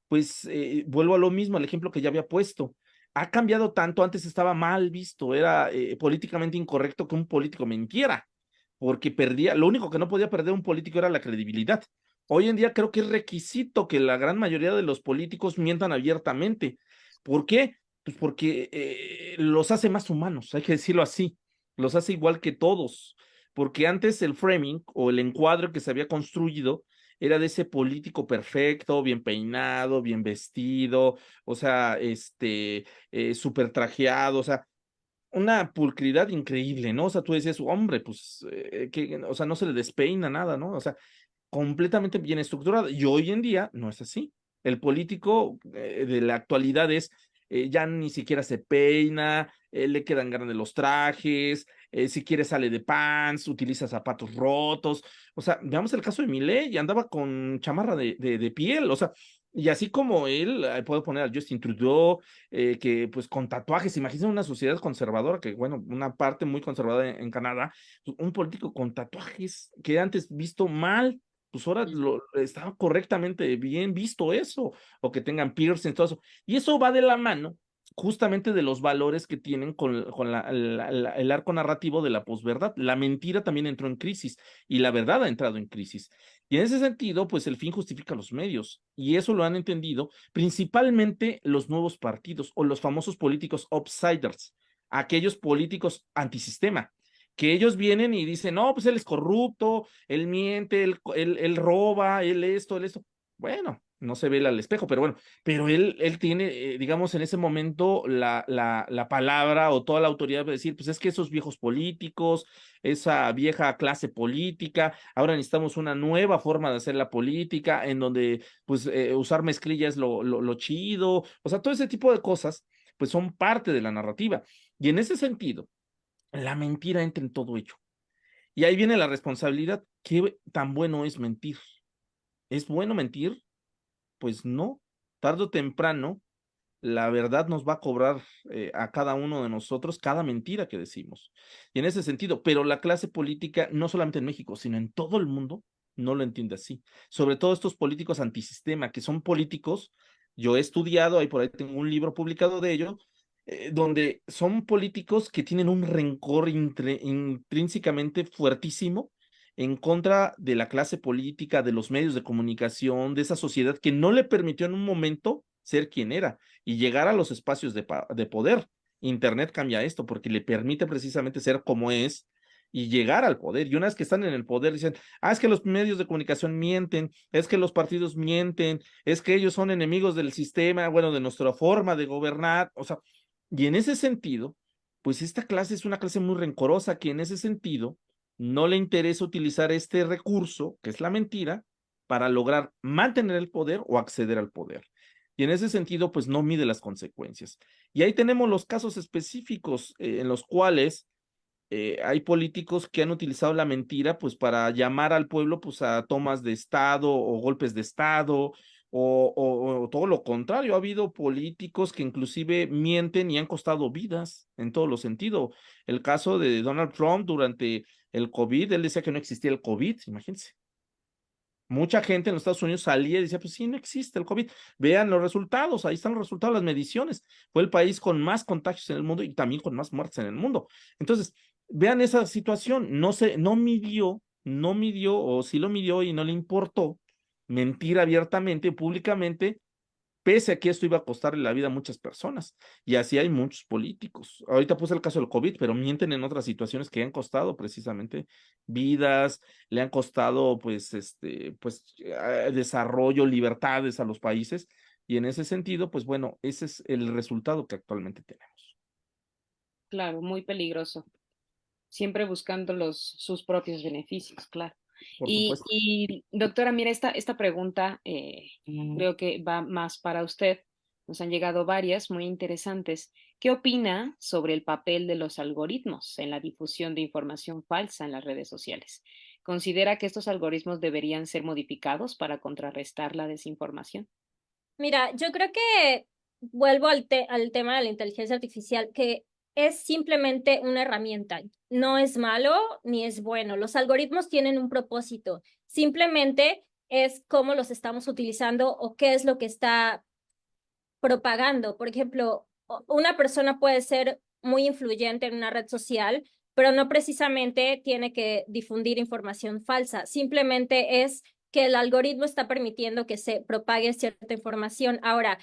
pues vuelvo a lo mismo, al ejemplo que ya había puesto. Ha cambiado tanto, antes estaba mal visto, era políticamente incorrecto que un político mintiera, porque perdía, lo único que no podía perder un político era la credibilidad. Hoy en día creo que es requisito que la gran mayoría de los políticos mientan abiertamente. ¿Por qué? Pues porque los hace más humanos, hay que decirlo así, los hace igual que todos, porque antes el framing o el encuadre que se había construido era de ese político perfecto, bien peinado, bien vestido, o sea, súper trajeado, o sea, una pulcridad increíble, ¿no? O sea, tú decías, hombre, pues, o sea, no se le despeina nada, ¿no? O sea, completamente bien estructurado. Y hoy en día no es así. El político de la actualidad es, ya ni siquiera se peina, le quedan grandes los trajes, si quiere sale de pants, utiliza zapatos rotos. O sea, veamos el caso de Milei, andaba con chamarra de piel, o sea, y así como él, puedo poner a Justin Trudeau, que pues con tatuajes, imagínense una sociedad conservadora, que bueno, una parte muy conservadora en Canadá, un político con tatuajes que antes visto mal, pues ahora estaba correctamente bien visto eso, o que tengan piercing, todo eso. Y eso va de la mano justamente de los valores que tienen con el arco narrativo de la posverdad. La mentira también entró en crisis y la verdad ha entrado en crisis. Y en ese sentido, pues el fin justifica los medios. Y eso lo han entendido principalmente los nuevos partidos o los famosos políticos outsiders, aquellos políticos antisistema, que ellos vienen y dicen, no, pues él es corrupto, él miente, él roba, él esto. Bueno, no se ve él al espejo, pero bueno, pero él tiene, digamos, en ese momento la palabra o toda la autoridad de decir, pues es que esos viejos políticos, esa vieja clase política, ahora necesitamos una nueva forma de hacer la política, en donde, pues, usar mezclilla es lo chido, o sea, todo ese tipo de cosas, pues son parte de la narrativa. Y en ese sentido, la mentira entra en todo ello. Y ahí viene la responsabilidad. ¿Qué tan bueno es mentir? ¿Es bueno mentir? Pues no. Tarde o temprano, la verdad nos va a cobrar a cada uno de nosotros cada mentira que decimos. Y en ese sentido, pero la clase política, no solamente en México, sino en todo el mundo, no lo entiende así. Sobre todo estos políticos antisistema, que son políticos, yo he estudiado, ahí por ahí tengo un libro publicado de ello, donde son políticos que tienen un rencor intrínsecamente fuertísimo en contra de la clase política, de los medios de comunicación, de esa sociedad que no le permitió en un momento ser quien era y llegar a los espacios de poder. Internet cambia esto porque le permite precisamente ser como es y llegar al poder. Y una vez que están en el poder, dicen, ah, es que los medios de comunicación mienten, es que los partidos mienten, es que ellos son enemigos del sistema, bueno, de nuestra forma de gobernar. O sea, y en ese sentido, pues esta clase es una clase muy rencorosa que en ese sentido no le interesa utilizar este recurso, que es la mentira, para lograr mantener el poder o acceder al poder. Y en ese sentido, pues no mide las consecuencias. Y ahí tenemos los casos específicos en los cuales hay políticos que han utilizado la mentira pues para llamar al pueblo pues a tomas de estado o golpes de estado o todo lo contrario. Ha habido políticos que inclusive mienten y han costado vidas en todos los sentidos. El caso de Donald Trump durante el COVID, él decía que no existía el COVID, imagínense. Mucha gente en los Estados Unidos salía y decía, pues sí, no existe el COVID. Vean los resultados, ahí están los resultados, las mediciones. Fue el país con más contagios en el mundo y también con más muertes en el mundo. Entonces, vean esa situación, no midió, o sí lo midió y no le importó mentir abiertamente, públicamente, pese a que esto iba a costarle la vida a muchas personas. Y así hay muchos políticos. Ahorita puse el caso del COVID, pero mienten en otras situaciones que han costado precisamente vidas, le han costado desarrollo, libertades a los países. Y en ese sentido, pues bueno, ese es el resultado que actualmente tenemos. Claro, muy peligroso. Siempre buscando sus propios beneficios, claro. Por supuesto. Y doctora, mira, esta pregunta creo que va más para usted. Nos han llegado varias muy interesantes. ¿Qué opina sobre el papel de los algoritmos en la difusión de información falsa en las redes sociales? ¿Considera que estos algoritmos deberían ser modificados para contrarrestar la desinformación? Mira, yo creo que vuelvo al tema de la inteligencia artificial, que es simplemente una herramienta. No es malo ni es bueno. Los algoritmos tienen un propósito. Simplemente es cómo los estamos utilizando o qué es lo que está propagando. Por ejemplo, una persona puede ser muy influyente en una red social, pero no precisamente tiene que difundir información falsa. Simplemente es que el algoritmo está permitiendo que se propague cierta información. Ahora,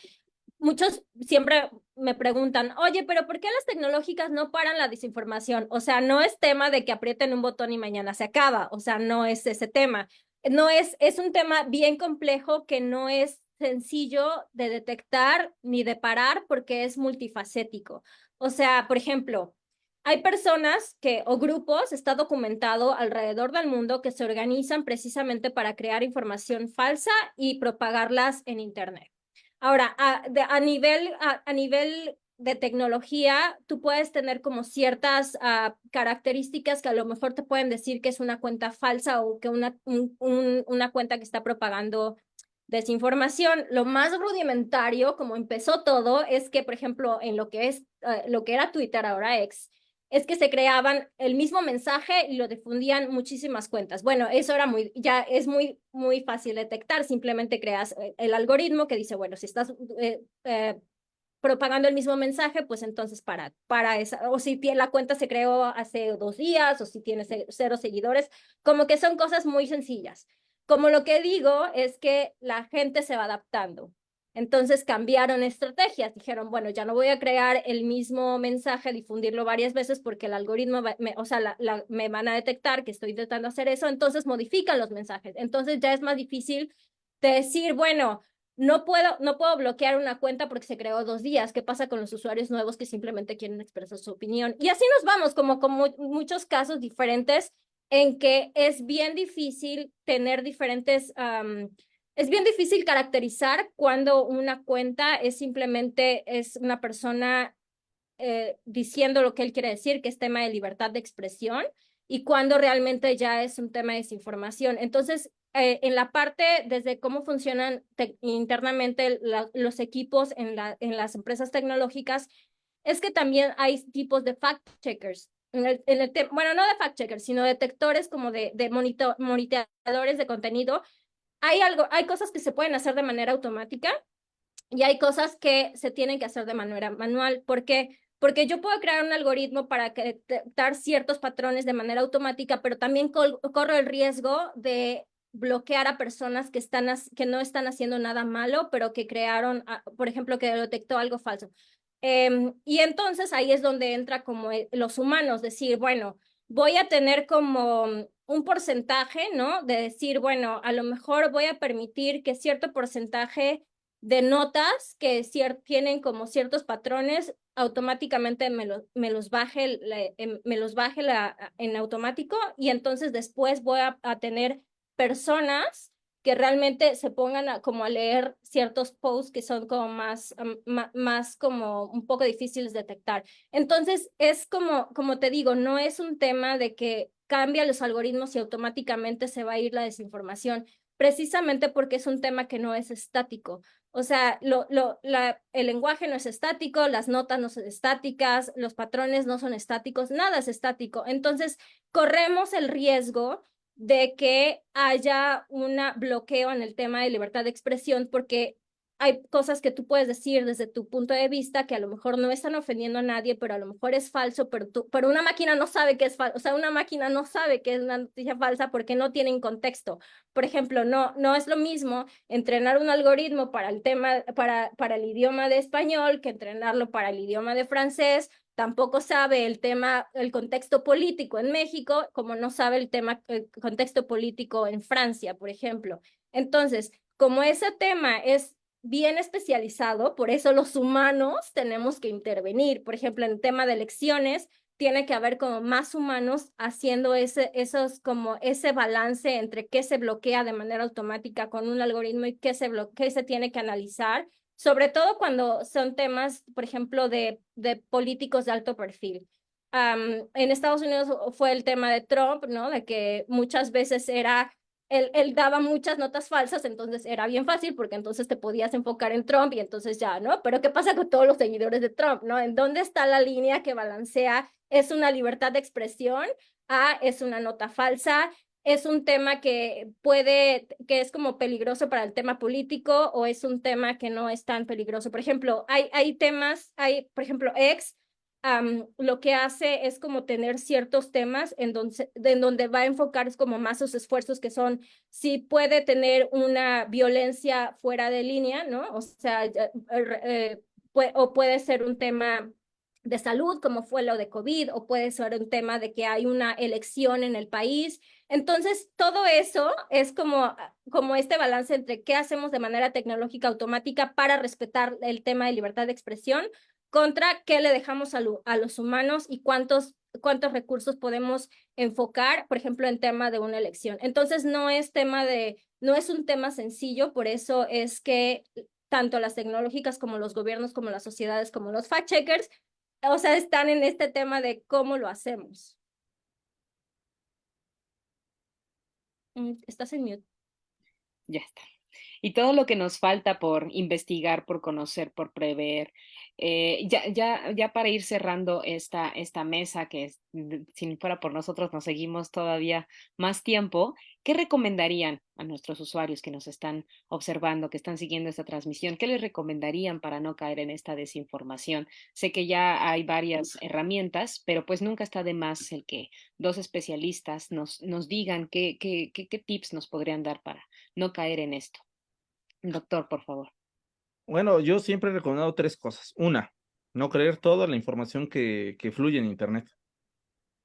muchos siempre me preguntan, oye, pero ¿por qué las tecnológicas no paran la desinformación? O sea, no es tema de que aprieten un botón y mañana se acaba. O sea, no es ese tema. No es un tema bien complejo que no es sencillo de detectar ni de parar porque es multifacético. O sea, por ejemplo, hay personas o grupos, está documentado alrededor del mundo, que se organizan precisamente para crear información falsa y propagarlas en Internet. Ahora, a nivel de tecnología, tú puedes tener como ciertas características que a lo mejor te pueden decir que es una cuenta falsa o que una cuenta que está propagando desinformación. Lo más rudimentario, como empezó todo, es que, por ejemplo, en lo que era Twitter, ahora X, es que se creaban el mismo mensaje y lo difundían muchísimas cuentas. Bueno, eso ya es muy fácil detectar. Simplemente creas el algoritmo que dice, bueno, si estás propagando el mismo mensaje, pues entonces para esa, o si la cuenta se creó hace 2 días, o si tienes 0 seguidores, como que son cosas muy sencillas. Como lo que digo es que la gente se va adaptando. Entonces cambiaron estrategias, dijeron, bueno, ya no voy a crear el mismo mensaje, difundirlo varias veces porque el algoritmo, me van a detectar que estoy intentando hacer eso, entonces modifican los mensajes. Entonces ya es más difícil de decir, bueno, no puedo bloquear una cuenta porque se creó 2 días. ¿Qué pasa con los usuarios nuevos que simplemente quieren expresar su opinión? Y así nos vamos, como muchos casos diferentes en que es bien difícil tener es bien difícil caracterizar cuando una cuenta es una persona diciendo lo que él quiere decir, que es tema de libertad de expresión, y cuando realmente ya es un tema de desinformación. Entonces, en la parte desde cómo funcionan internamente los equipos en las empresas tecnológicas, es que también hay tipos de fact-checkers. Bueno, no de fact-checkers, sino detectores como de monitoreadores de contenido. Hay cosas que se pueden hacer de manera automática y hay cosas que se tienen que hacer de manera manual. ¿Por qué? Porque yo puedo crear un algoritmo para detectar ciertos patrones de manera automática, pero también corro el riesgo de bloquear a personas que no están haciendo nada malo, pero que crearon, por ejemplo, que detectó algo falso. Y entonces ahí es donde entra como los humanos, decir, bueno, voy a tener como un porcentaje, ¿no? De decir, bueno, a lo mejor voy a permitir que cierto porcentaje de notas que tienen como ciertos patrones, automáticamente me los baje, en automático, y entonces después voy a tener personas que realmente se pongan como a leer ciertos posts que son como más como un poco difíciles de detectar. Entonces, es como te digo, no es un tema de que cambia los algoritmos y automáticamente se va a ir la desinformación, precisamente porque es un tema que no es estático. O sea, el lenguaje no es estático, las notas no son estáticas, los patrones no son estáticos, nada es estático. Entonces, corremos el riesgo de que haya un bloqueo en el tema de libertad de expresión, porque hay cosas que tú puedes decir desde tu punto de vista que a lo mejor no están ofendiendo a nadie, pero a lo mejor es falso, pero una máquina no sabe que es falso. O sea, una máquina no sabe que es una noticia falsa porque no tienen contexto. Por ejemplo, no es lo mismo entrenar un algoritmo para el tema, para el idioma de español, que entrenarlo para el idioma de francés. Tampoco sabe el contexto político en México, como no sabe el contexto político en Francia, por ejemplo. Entonces, como ese tema es bien especializado, por eso los humanos tenemos que intervenir. Por ejemplo, en el tema de elecciones, tiene que haber como más humanos haciendo como ese balance entre qué se bloquea de manera automática con un algoritmo y qué se tiene que analizar, sobre todo cuando son temas, por ejemplo, de políticos de alto perfil. En Estados Unidos fue el tema de Trump, ¿no? De que muchas veces él daba muchas notas falsas, entonces era bien fácil porque entonces te podías enfocar en Trump y entonces ya, ¿no? Pero ¿qué pasa con todos los seguidores de Trump, ¿no? ¿En dónde está la línea que balancea? ¿Es una libertad de expresión? ¿Es una nota falsa? ¿Es un tema que es como peligroso para el tema político, o es un tema que no es tan peligroso? Por ejemplo, por ejemplo, lo que hace es como tener ciertos temas en donde va a enfocar como más sus esfuerzos, que son si puede tener una violencia fuera de línea, ¿no? O sea, o puede ser un tema de salud, como fue lo de COVID, o puede ser un tema de que hay una elección en el país. Entonces, todo eso es como este balance entre qué hacemos de manera tecnológica automática para respetar el tema de libertad de expresión, contra qué le dejamos a los humanos y cuántos recursos podemos enfocar, por ejemplo, en tema de una elección. Entonces, no es un tema sencillo, por eso es que tanto las tecnológicas como los gobiernos, como las sociedades, como los fact-checkers, o sea, están en este tema de cómo lo hacemos. Estás en mute. Ya está. Y todo lo que nos falta por investigar, por conocer, por prever. Ya para ir cerrando esta mesa, que si no fuera por nosotros nos seguimos todavía más tiempo, ¿qué recomendarían a nuestros usuarios que nos están observando, que están siguiendo esta transmisión? ¿Qué les recomendarían para no caer en esta desinformación? Sé que ya hay varias herramientas, pero pues nunca está de más el que dos especialistas nos digan qué tips nos podrían dar para no caer en esto. Doctor, por favor. Bueno, yo siempre he recomendado tres cosas. Una, no creer toda la información que fluye en Internet.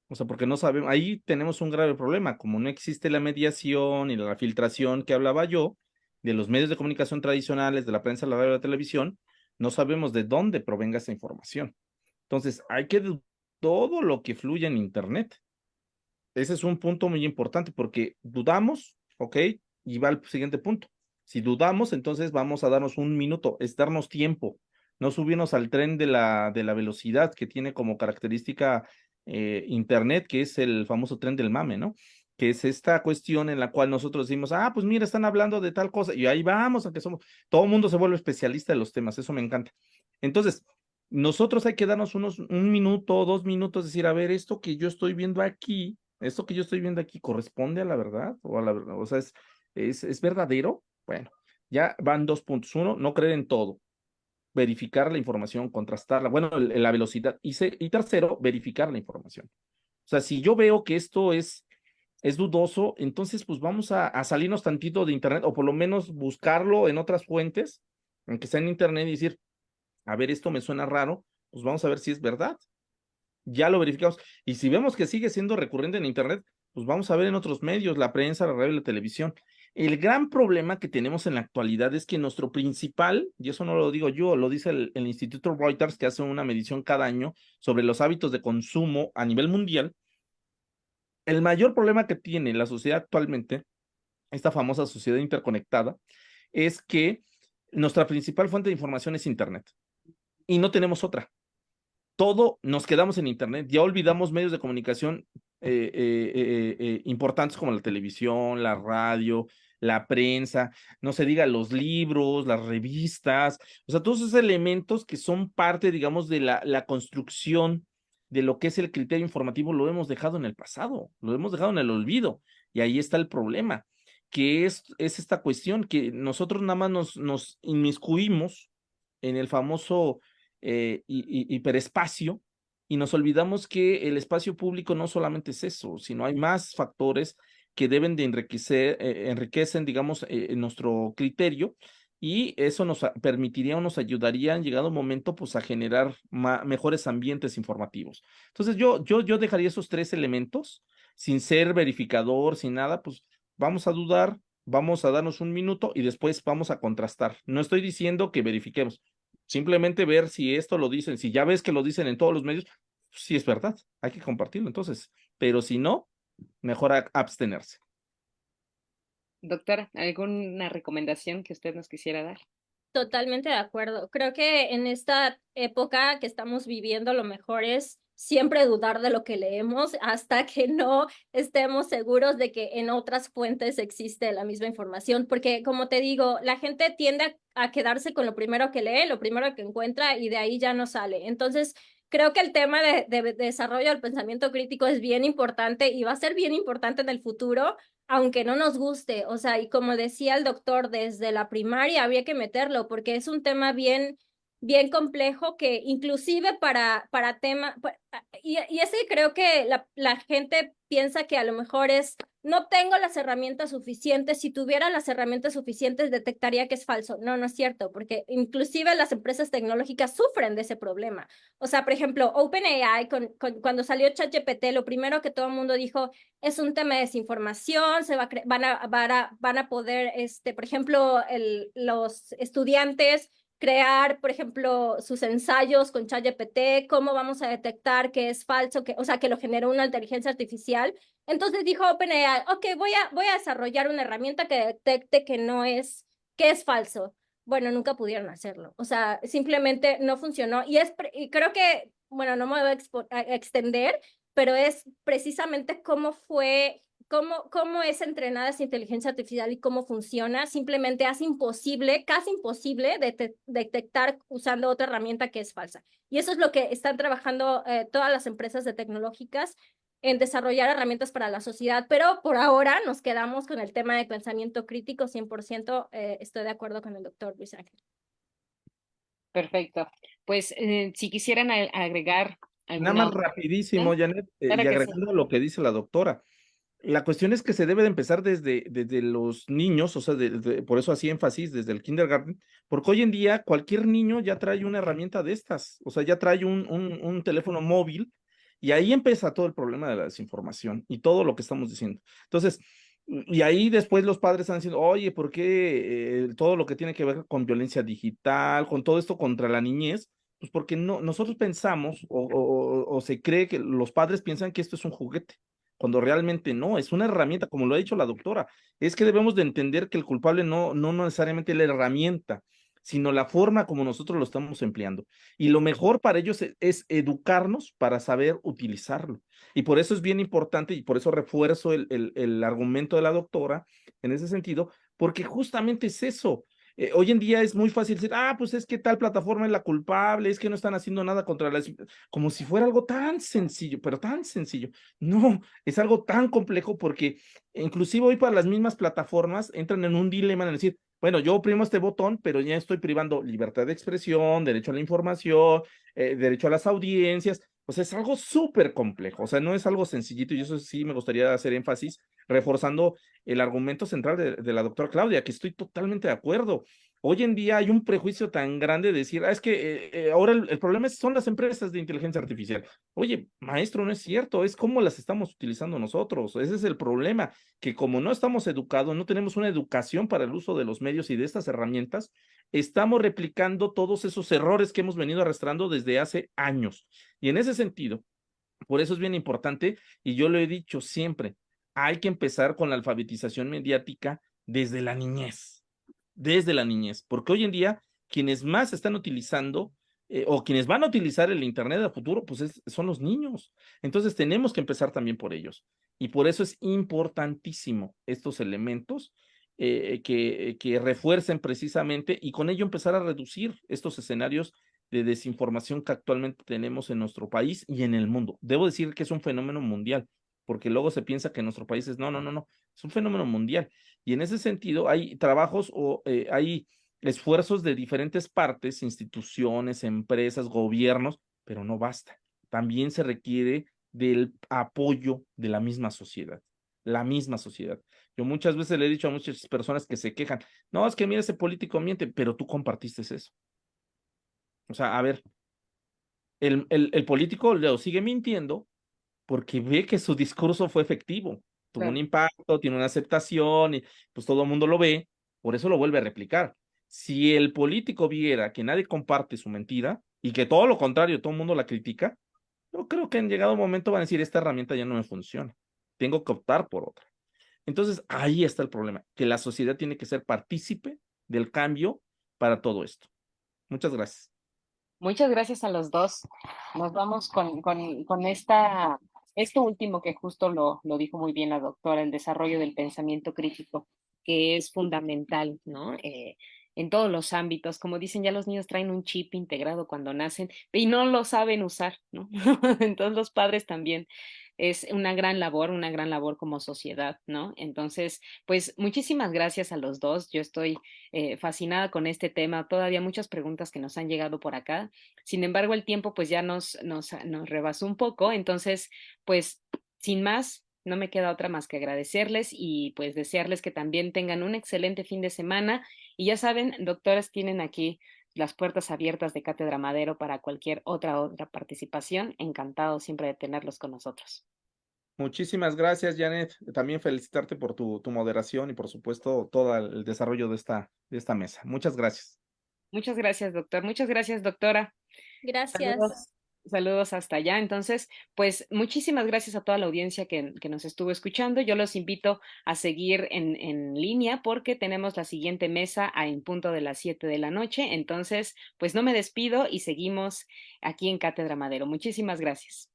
O sea, porque no sabemos, ahí tenemos un grave problema, como no existe la mediación y la filtración que hablaba yo de los medios de comunicación tradicionales, de la prensa, la radio y la televisión, no sabemos de dónde provenga esa información. Entonces, hay que dudar todo lo que fluye en Internet. Ese es un punto muy importante porque dudamos, ¿ok? Y va al siguiente punto. Si dudamos, entonces vamos a darnos un minuto, es darnos tiempo, no subirnos al tren de la velocidad que tiene como característica Internet, que es el famoso tren del mame, ¿no? Que es esta cuestión en la cual nosotros decimos, pues mira, están hablando de tal cosa, y ahí vamos, aunque todo el mundo se vuelve especialista de los temas, eso me encanta. Entonces, nosotros hay que darnos un minuto, 2 minutos, decir, a ver, esto que yo estoy viendo aquí corresponde a la verdad o a la verdad, o sea, es verdadero. Bueno, ya van 2 puntos. Uno, no creer en todo. verificar la información, contrastarla, bueno, la velocidad, y tercero, verificar la información. O sea, si yo veo que esto es dudoso, entonces pues vamos a salirnos tantito de internet, o por lo menos buscarlo en otras fuentes, aunque sea en internet, y decir, a ver, esto me suena raro, pues vamos a ver si es verdad. Ya lo verificamos. Y si vemos que sigue siendo recurrente en internet, pues vamos a ver en otros medios, la prensa, la radio y la televisión. El gran problema que tenemos en la actualidad es que nuestro principal, y eso no lo digo yo, lo dice el Instituto Reuters, que hace una medición cada año sobre los hábitos de consumo a nivel mundial. El mayor problema que tiene la sociedad actualmente, esta famosa sociedad interconectada, es que nuestra principal fuente de información es internet y no tenemos otra. Todo nos quedamos en internet, ya olvidamos medios de comunicación importantes como la televisión, la radio, la prensa, no se diga los libros, las revistas, o sea, todos esos elementos que son parte, digamos, de la construcción de lo que es el criterio informativo, lo hemos dejado en el pasado, lo hemos dejado en el olvido, y ahí está el problema, que es esta cuestión que nosotros nada más nos inmiscuimos en el famoso hiperespacio, y nos olvidamos que el espacio público no solamente es eso, sino hay más factores que deben de enriquecen, digamos, nuestro criterio, y eso nos permitiría o nos ayudaría en llegado momento pues a generar mejores ambientes informativos. Entonces yo dejaría esos tres elementos sin ser verificador, sin nada, pues vamos a dudar, vamos a darnos un minuto y después vamos a contrastar. No estoy diciendo que verifiquemos, simplemente ver si esto lo dicen, si ya ves que lo dicen en todos los medios, sí es verdad, hay que compartirlo entonces, pero si no, mejor abstenerse. Doctora, ¿alguna recomendación que usted nos quisiera dar? Totalmente de acuerdo. Creo que en esta época que estamos viviendo, lo mejor es siempre dudar de lo que leemos hasta que no estemos seguros de que en otras fuentes existe la misma información, porque como te digo, la gente tiende a quedarse con lo primero que lee, lo primero que encuentra y de ahí ya no sale. Entonces, creo que el tema de desarrollo del pensamiento crítico es bien importante y va a ser bien importante en el futuro, aunque no nos guste. O sea, y como decía el doctor, desde la primaria había que meterlo porque es un tema bien complejo que inclusive para tema, y ese creo que la gente piensa que a lo mejor es, no tengo las herramientas suficientes, si tuviera las herramientas suficientes detectaría que es falso. No, no es cierto, porque inclusive las empresas tecnológicas sufren de ese problema. O sea, por ejemplo, OpenAI, cuando salió ChatGPT, lo primero que todo el mundo dijo es un tema de desinformación, van a poder, por ejemplo, los estudiantes crear, por ejemplo, sus ensayos con ChatGPT, cómo vamos a detectar que es falso, o sea, que lo generó una inteligencia artificial. Entonces dijo OpenAI, ok, voy a desarrollar una herramienta que detecte que es falso. Bueno, nunca pudieron hacerlo. O sea, simplemente no funcionó. Y creo que, bueno, no me voy a extender, pero es precisamente cómo es entrenada esa inteligencia artificial y cómo funciona. Simplemente hace imposible, casi imposible, detectar usando otra herramienta que es falsa. Y eso es lo que están trabajando todas las empresas de tecnológicas en desarrollar herramientas para la sociedad, pero por ahora nos quedamos con el tema de pensamiento crítico, 100%, estoy de acuerdo con el doctor Luis Ángel. Perfecto. Pues si quisieran agregar Nada alguna más otra. rapidísimo, Janet, Claro y que sí. agregando lo que dice la doctora. La cuestión es que se debe de empezar desde los niños, o sea, por eso hacía énfasis desde el kindergarten, porque hoy en día cualquier niño ya trae una herramienta de estas, o sea, ya trae un teléfono móvil, y ahí empieza todo el problema de la desinformación y todo lo que estamos diciendo. Entonces, y ahí después los padres están diciendo, oye, ¿por qué todo lo que tiene que ver con violencia digital, con todo esto contra la niñez? Pues porque no, nosotros pensamos o se cree que los padres piensan que esto es un juguete, cuando realmente no, es una herramienta, como lo ha dicho la doctora. Es que debemos de entender que el culpable no necesariamente es la herramienta, sino la forma como nosotros lo estamos empleando. Y lo mejor para ellos es educarnos para saber utilizarlo. Y por eso es bien importante, y por eso refuerzo el argumento de la doctora en ese sentido, porque justamente es eso. Hoy en día es muy fácil decir, pues es que tal plataforma es la culpable, es que no están haciendo nada contra la... Como si fuera algo tan sencillo, pero tan sencillo. No, es algo tan complejo porque inclusive hoy para las mismas plataformas entran en un dilema de decir, bueno, yo oprimo este botón, pero ya estoy privando libertad de expresión, derecho a la información, derecho a las audiencias. Pues es algo súper complejo, o sea, no es algo sencillito y eso sí me gustaría hacer énfasis, reforzando el argumento central de la doctora Claudia, que estoy totalmente de acuerdo. Hoy en día hay un prejuicio tan grande de decir, es que ahora el problema son las empresas de inteligencia artificial. Oye, maestro, no es cierto, es cómo las estamos utilizando nosotros. Ese es el problema, que como no estamos educados, no tenemos una educación para el uso de los medios y de estas herramientas, estamos replicando todos esos errores que hemos venido arrastrando desde hace años. Y en ese sentido, por eso es bien importante, y yo lo he dicho siempre, hay que empezar con la alfabetización mediática desde la niñez, porque hoy en día quienes más están utilizando o quienes van a utilizar el Internet a futuro, pues son los niños. Entonces tenemos que empezar también por ellos. Y por eso es importantísimo estos elementos que refuercen precisamente y con ello empezar a reducir estos escenarios de desinformación que actualmente tenemos en nuestro país y en el mundo. Debo decir que es un fenómeno mundial, porque luego se piensa que en nuestro país es no, es un fenómeno mundial. Y en ese sentido hay trabajos o hay esfuerzos de diferentes partes, instituciones, empresas, gobiernos, pero no basta. También se requiere del apoyo de la misma sociedad. Yo muchas veces le he dicho a muchas personas que se quejan, no, es que mira, ese político miente, pero tú compartiste eso. O sea, a ver, el político lo sigue mintiendo porque ve que su discurso fue efectivo, tuvo un Claro. impacto, tiene una aceptación y pues todo el mundo lo ve, por eso lo vuelve a replicar. Si el político viera que nadie comparte su mentira y que todo lo contrario, todo el mundo la critica, yo creo que en llegado un momento van a decir, esta herramienta ya no me funciona, tengo que optar por otra. Entonces, ahí está el problema, que la sociedad tiene que ser partícipe del cambio para todo esto. Muchas gracias. Muchas gracias a los dos. Nos vamos con esto último que justo lo dijo muy bien la doctora, el desarrollo del pensamiento crítico, que es fundamental, ¿no? En todos los ámbitos. Como dicen, ya los niños traen un chip integrado cuando nacen y no lo saben usar, ¿no? Entonces los padres también. Es una gran labor como sociedad, ¿no? Entonces, pues muchísimas gracias a los dos. Yo estoy fascinada con este tema. Todavía muchas preguntas que nos han llegado por acá. Sin embargo, el tiempo pues ya nos rebasó un poco, entonces pues sin más, no me queda otra más que agradecerles y pues desearles que también tengan un excelente fin de semana y ya saben, doctoras, tienen aquí las puertas abiertas de Cátedra Madero para cualquier otra participación. Encantado siempre de tenerlos con nosotros. Muchísimas gracias, Janet. También felicitarte por tu moderación y por supuesto todo el desarrollo de esta mesa. Muchas gracias. Muchas gracias, doctor. Muchas gracias, doctora. Gracias. Saludos, saludos hasta allá. Entonces, pues muchísimas gracias a toda la audiencia que nos estuvo escuchando. Yo los invito a seguir en línea porque tenemos la siguiente mesa en punto de las 7 de la noche. Entonces, pues no me despido y seguimos aquí en Cátedra Madero. Muchísimas gracias.